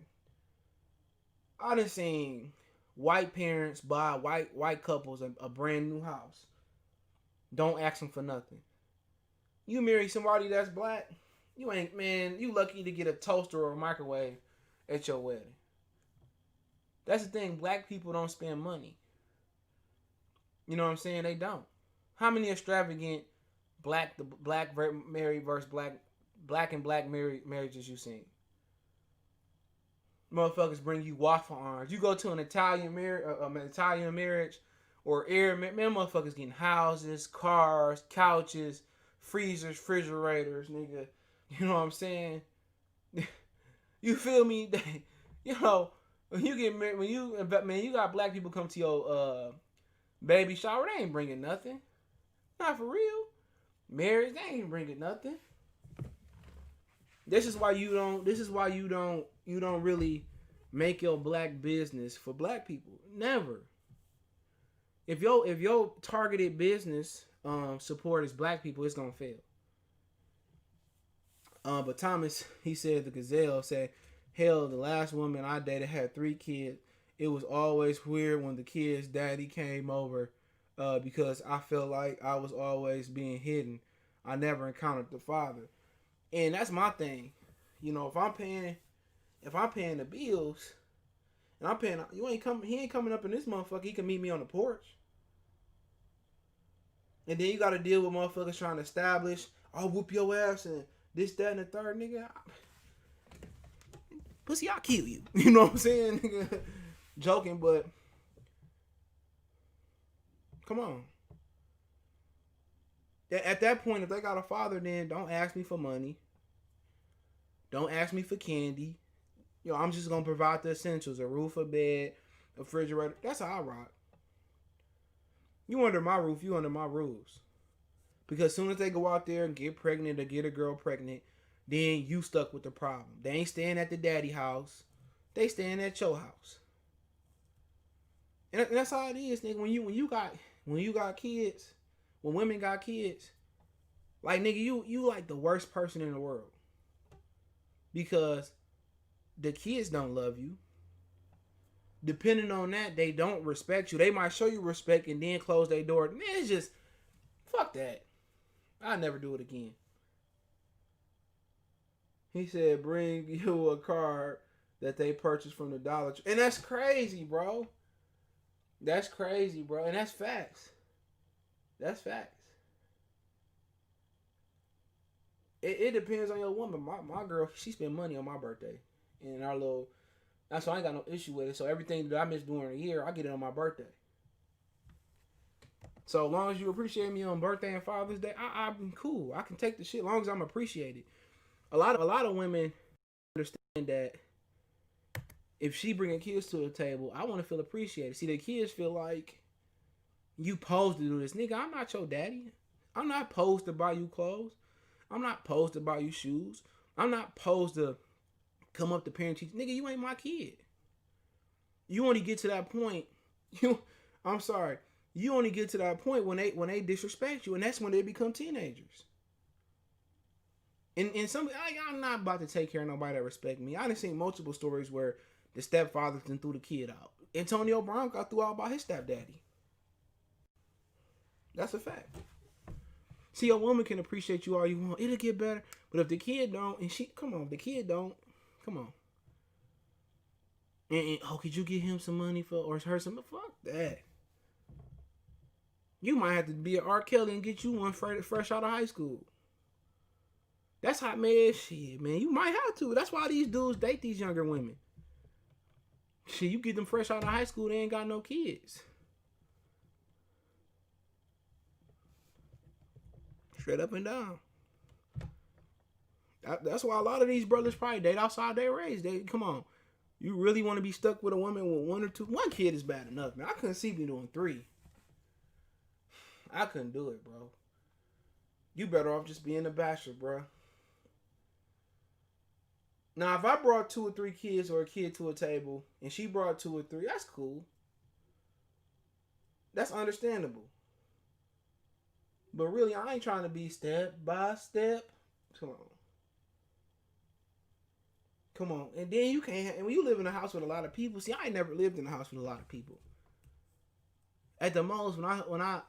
I done seen white parents buy white couples a brand new house. Don't ask them for nothing. You marry somebody that's black, you lucky to get a toaster or a microwave at your wedding. That's the thing, black people don't spend money. You know what I'm saying? They don't. How many extravagant black married versus black and black marriages you seen? Motherfuckers bring you waffle irons. You go to an Italian marriage or Arab, man, motherfuckers getting houses, cars, couches, freezers, refrigerators, nigga. You know what I'm saying? You feel me? When you get married, you got black people come to your baby shower, they ain't bringing nothing. Not for real. Marriage, they ain't bringing nothing. This is why you don't really make your black business for black people. Never. If your targeted business support is black people, it's gonna fail. But Thomas, he said, the Gazelle said, hell, the last woman I dated had 3 kids. It was always weird when the kid's daddy came over because I felt like I was always being hidden. I never encountered the father. And that's my thing. If I'm paying the bills, and I'm paying, he ain't coming up in this motherfucker. He can meet me on the porch. And then you got to deal with motherfuckers trying to establish, I'll whoop your ass and this, that, and the third, nigga. Pussy, I'll kill you. You know what I'm saying, nigga? Joking, but come on. At that point, if they got a father, then don't ask me for money. Don't ask me for candy. I'm just going to provide the essentials. A roof, a bed, a refrigerator. That's how I rock. You under my roof, you under my rules. Because as soon as they go out there and get pregnant or get a girl pregnant, then you stuck with the problem. They ain't staying at the daddy house. They staying at your house. And that's how it is, nigga. When you got kids, when women got kids, like, nigga, you like the worst person in the world. Because the kids don't love you. Depending on that, they don't respect you. They might show you respect and then close their door. Man, it's just, fuck that. I'll never do it again. He said, bring you a card that they purchased from the Dollar Tree. And that's crazy, bro. That's crazy, bro. And that's facts. That's facts. It depends on your woman. My girl, she spent money on my birthday. And that's why I ain't got no issue with it. So everything that I miss during the year, I get it on my birthday. So long as you appreciate me on birthday and Father's Day, I'm cool. I can take the shit as long as I'm appreciated. A lot of women understand that if she bringing kids to the table, I want to feel appreciated. See, the kids feel like you posed to do this, nigga. I'm not your daddy. I'm not posed to buy you clothes. I'm not posed to buy you shoes. I'm not posed to come up to parent teacher, nigga. You ain't my kid. You only get to that point. You, I'm sorry. You only get to that point when they disrespect you, and that's when they become teenagers. And some, I'm not about to take care of nobody that respect me. I done seen multiple stories where the stepfather then threw the kid out. Antonio Brown got threw out by his stepdaddy. That's a fact. See, a woman can appreciate you all you want. It'll get better. But if the kid don't, and she, come on, if the kid don't, come on. And oh, could you get him some money for, or her some? Fuck that. You might have to be an R. Kelly and get you one fresh out of high school. That's hot, man. Shit, man. You might have to. That's why these dudes date these younger women. Shit, you get them fresh out of high school, they ain't got no kids. Straight up and down. That's why a lot of these brothers probably date outside their race. They come on. You really want to be stuck with a woman with one or two? One kid is bad enough, man. I couldn't see me doing 3. I couldn't do it, bro. You better off just being a bachelor, bro. Now, if I brought 2 or 3 kids or a kid to a table and she brought 2 or 3, that's cool. That's understandable. But really, I ain't trying to be step by step. Come on. Come on. And then you can't, and when you live in a house with a lot of people, see, I ain't never lived in a house with a lot of people. At the most, when I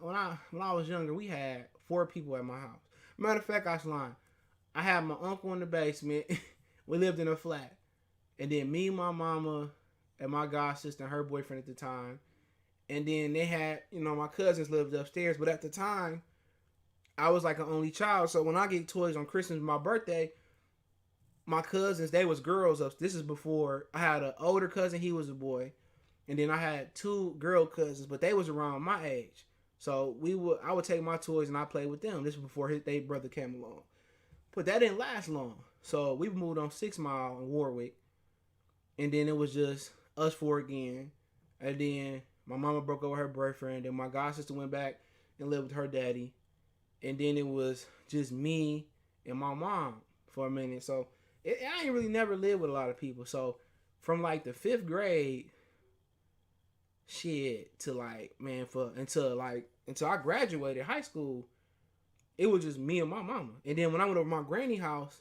was younger, we had 4 people at my house. Matter of fact, I was lying. I had my uncle in the basement. We lived in a flat. And then me, my mama, and my god sister and her boyfriend at the time. And then they had, my cousins lived upstairs. But at the time, I was like an only child. So when I get toys on Christmas and my birthday, my cousins, they was girls up. This is before I had an older cousin, he was a boy. And then I had 2 girl cousins, but they was around my age. So I would take my toys and I played with them. This was before their brother came along. But that didn't last long. So we moved on 6 Mile in Warwick. And then it was just us 4 again. And then my mama broke up with her boyfriend. Then my god sister went back and lived with her daddy. And then it was just me and my mom for a minute. So I ain't really never lived with a lot of people. So from like the 5th grade, shit, to like, man, until I graduated high school, it was just me and my mama. And then when I went over to my granny house,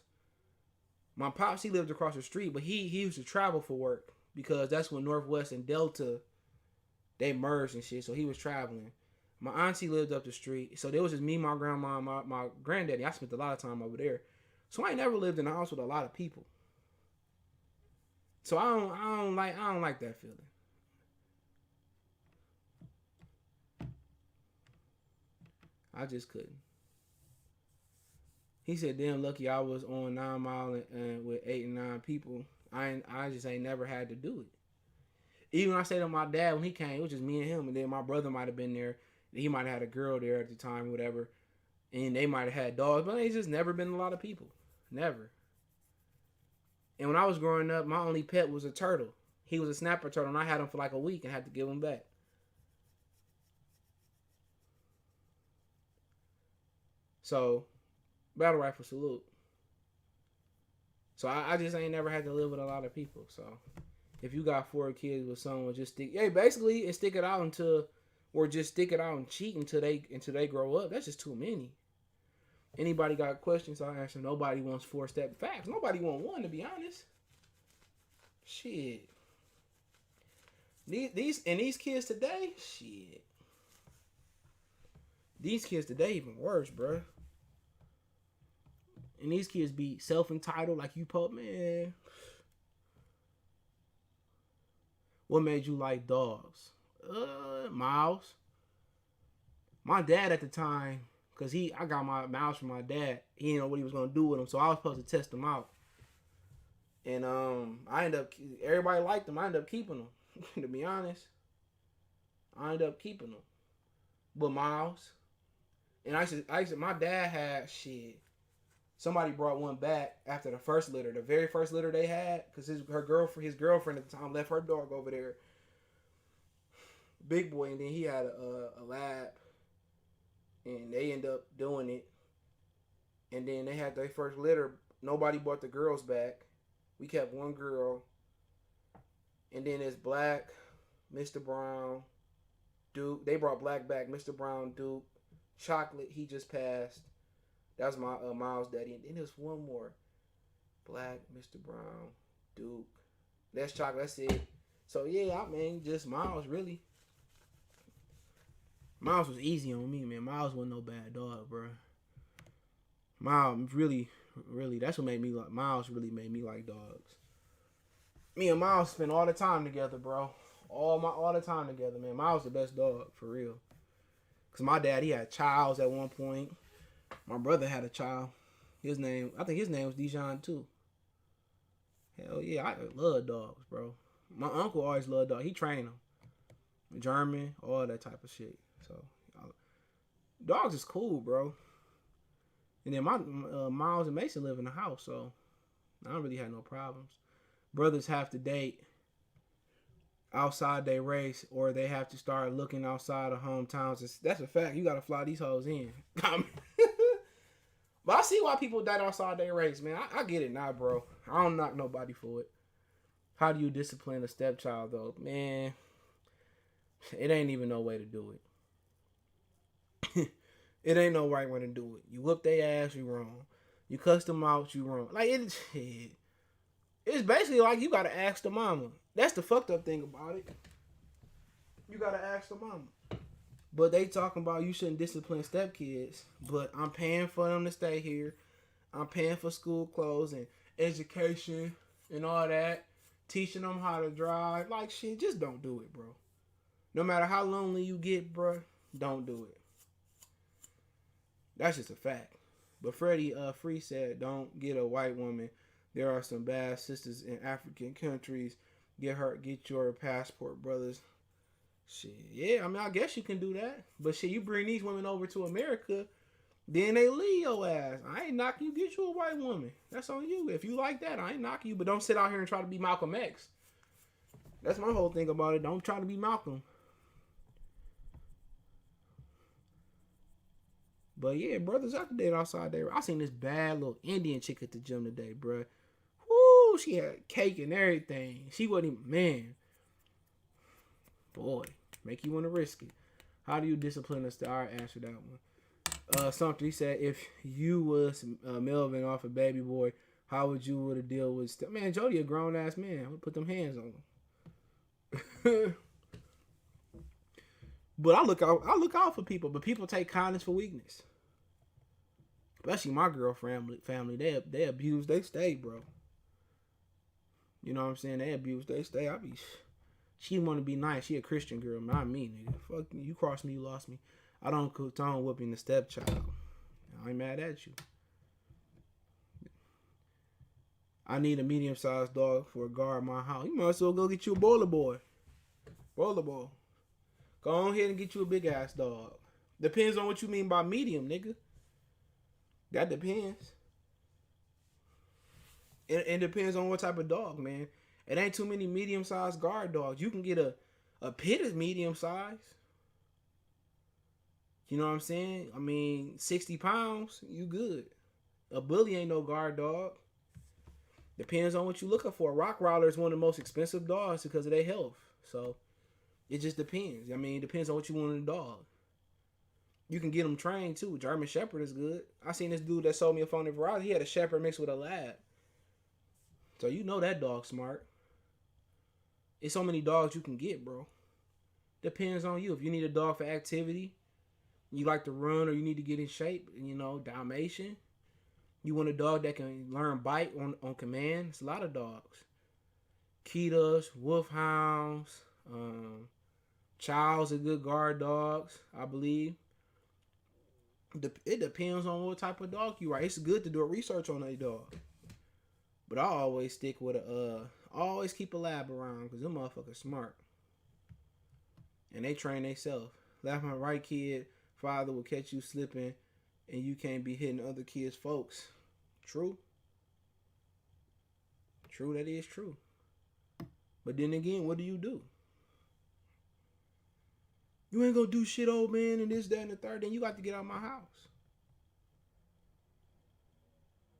my pops, he lived across the street, but he used to travel for work because that's when Northwest and Delta, they merged and shit. So he was traveling. My auntie lived up the street. So there was just me, my grandma, my granddaddy. I spent a lot of time over there. So I ain't never lived in a house with a lot of people. So I don't like that feeling. I just couldn't. He said, damn lucky I was on 9 Mile and with 8 and 9 people. I just ain't never had to do it. Even when I stayed with my dad when he came, it was just me and him. And then my brother might have been there. He might have had a girl there at the time, whatever. And they might have had dogs. But it's just never been a lot of people. Never. And when I was growing up, my only pet was a turtle. He was a snapper turtle. And I had him for like a week and had to give him back. So, battle rifle salute. So I just ain't never had to live with a lot of people. So if you got 4 kids with someone, just stick. Yeah, basically, and stick it out or just stick it out and cheat until they grow up. That's just too many. Anybody got questions? I'll answer. Nobody wants 4-step facts. Nobody want 1, to be honest. Shit. These kids today, shit. These kids today even worse, bruh. And these kids be self-entitled like you man. What made you like dogs? Miles. My dad at the time, because I got my Miles from my dad. He didn't know what he was going to do with him, so I was supposed to test him out. And everybody liked him. I ended up keeping him. To be honest, I ended up keeping him. but Miles. And my dad had shit. Somebody brought one back after the first litter, the very first litter they had, because his girlfriend at the time left her dog over there, big boy, and then he had a lab, and they end up doing it, and then they had their first litter. Nobody brought the girls back. We kept one girl, and then it's Black, Mr. Brown, Duke. They brought Black back, Mr. Brown, Duke, Chocolate. He just passed. That was my Miles' daddy. And then there's one more. Black, Mr. Brown, Duke. That's Chocolate. That's it. So, yeah, I mean, just Miles, really. Miles was easy on me, man. Miles wasn't no bad dog, bro. Miles really, that's what made me like, Miles really made me like dogs. Me and Miles spent all the time together, bro. All the time together, man. Miles the best dog, for real. Because my dad, he had Childs at one point. My brother had a child. I think his name was Dijon too. Hell yeah, I love dogs, bro. My uncle always loved dogs. He trained them. German, all that type of shit. So, dogs is cool, bro. And then my Miles and Mason live in the house, so I don't really have no problems. Brothers have to date outside their race, or they have to start looking outside of hometowns. That's a fact. You got to fly these hoes in. But I see why people date outside their race, man. I get it now, bro. I don't knock nobody for it. How do you discipline a stepchild, though? Man, it ain't even no way to do it. It ain't no right way to do it. You whoop their ass, you wrong. You cuss them out, you wrong. Like, it's basically like you got to ask the mama. That's the fucked up thing about it. You got to ask the mama. But they talking about you shouldn't discipline stepkids. But I'm paying for them to stay here. I'm paying for school clothes and education and all that. Teaching them how to drive. Like, shit, just don't do it, bro. No matter how lonely you get, bro, don't do it. That's just a fact. But Freddie Free said, don't get a white woman. There are some bad sisters in African countries. Get your passport, brothers. Shit, yeah, I mean, I guess you can do that. But shit, you bring these women over to America, then they leave your ass. I ain't knocking you. Get you a white woman. That's on you. If you like that, I ain't knocking you. But don't sit out here and try to be Malcolm X. That's my whole thing about it. Don't try to be Malcolm. But yeah, brothers out there outside there. I seen this bad little Indian chick at the gym today, bro. Woo, she had cake and everything. She wasn't even, man. Boy, make you want to risk it. How do you discipline us? I answer that one. Something he said, if you was Melvin off a Baby Boy, how would you would have deal with man? Jody a grown ass man. We'll put them hands on him. But I look out for people. But people take kindness for weakness. Especially my girl family. They abuse. They stay, bro. You know what I'm saying? They abuse. They stay. She want to be nice. She a Christian girl, not me, nigga. Fuck me. You crossed me, you lost me. I don't condone whooping the stepchild. I ain't mad at you. I need a medium-sized dog for a guard my house. You might as well go get you a bowler boy. Bowler boy. Go on ahead and get you a big-ass dog. Depends on what you mean by medium, nigga. That depends. It depends on what type of dog, man. It ain't too many medium-sized guard dogs. You can get a pit is medium-sized. You know what I'm saying? I mean, 60 pounds, you good. A bully ain't no guard dog. Depends on what you looking for. Rottweiler is one of the most expensive dogs because of their health. So, it just depends. I mean, it depends on what you want in a dog. You can get them trained, too. German Shepherd is good. I seen this dude that sold me a phone in Verizon. He had a Shepherd mixed with a Lab. So, you know that dog's smart. It's so many dogs you can get, bro. Depends on you. If you need a dog for activity, you like to run or you need to get in shape, you know, Dalmatian. You want a dog that can learn bite on command. It's a lot of dogs. Ketas, Wolfhounds, Childs are good guard dogs, I believe. It depends on what type of dog you are. It's good to do a research on a dog. But I always stick with always keep a lab around because them motherfuckers smart. And they train themselves. left and right kid, father will catch you slipping, and you can't be hitting other kids' folks. True. True, that is true. But then again, what do? You ain't gonna do shit, old man, and this, that, and the third. Then you got to get out of my house.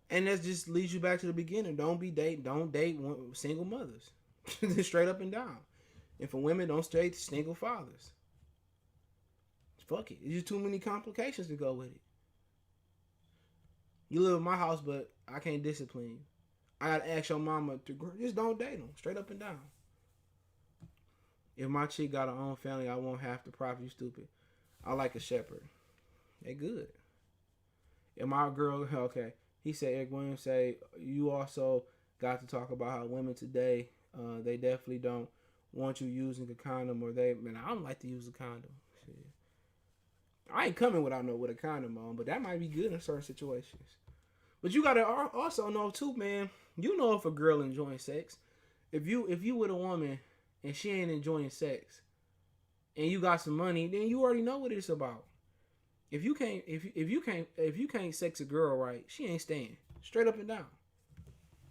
And that just leads you back to the beginning. Don't date single mothers. Straight up and down. And for women, don't date single fathers. Fuck it. There's just too many complications to go with it. You live in my house, but I can't discipline you. I gotta ask your mama to just don't date them. Straight up and down. If my chick got her own family, I won't have to profit. You stupid. I like a shepherd. They good. If my girl, okay. He said, Eric Williams say, you also got to talk about how women today, they definitely don't want you using a condom, or man, I don't like to use a condom. Shit. I ain't coming with a condom on, but that might be good in certain situations. But you got to also know too, man, you know if a girl enjoying sex. If you with a woman and she ain't enjoying sex and you got some money, then you already know what it's about. If you can't sex a girl right, she ain't staying. Straight up and down.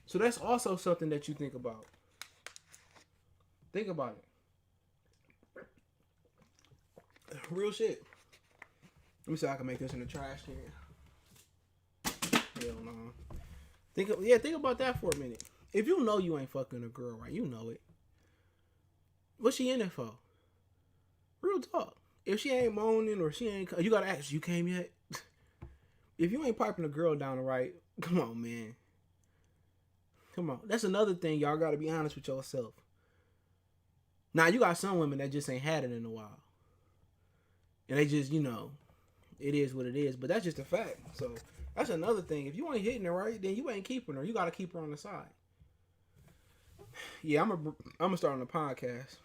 So that's also something that you think about. Think about it. Real shit. Let me see if I can make this in the trash can. Hell no. Think about that for a minute. If you know you ain't fucking a girl right, you know it. What's she in it for? Real talk. If she ain't moaning or she ain't, you gotta ask, you came yet? If you ain't piping a girl down the right, come on, man. Come on. That's another thing. Y'all gotta be honest with yourself. Now, you got some women that just ain't had it in a while. And they just, it is what it is. But that's just a fact. So, that's another thing. If you ain't hitting it right, then you ain't keeping her. You gotta keep her on the side. Yeah, I'm gonna start on the podcast.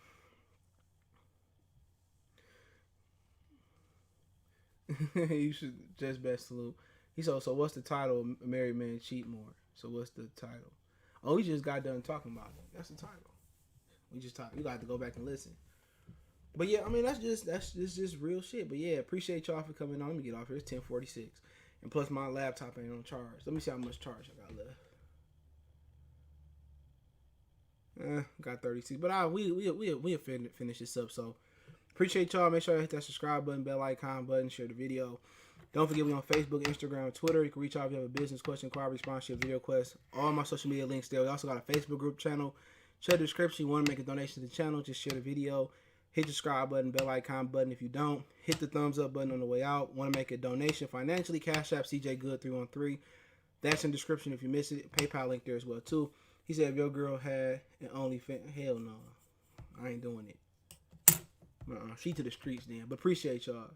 You should just best salute. He said, so what's the title? Married Men Cheat More. So what's the title? Oh, we just got done talking about it. That's the title. We just talked. You got to go back and listen. But yeah, I mean that's just real shit. But yeah, appreciate y'all for coming on. Let me get off here. It's 10:46, and plus my laptop ain't on charge. Let me see how much charge I got left. Got 36, but we'll finish this up. So. Appreciate y'all. Make sure you hit that subscribe button, bell icon button, share the video. Don't forget we on Facebook, Instagram, Twitter. You can reach out if you have a business question, inquiry, sponsorship, video quest. All my social media links there. We also got a Facebook group channel. Check the description. You want to make a donation to the channel, just share the video. Hit the subscribe button, bell icon button. If you don't, hit the thumbs up button on the way out. Want to make a donation financially, Cash App CJ Good 313. That's in the description if you miss it. PayPal link there as well too. He said if your girl had an OnlyFans, hell no. I ain't doing it. She to the streets then. But appreciate y'all.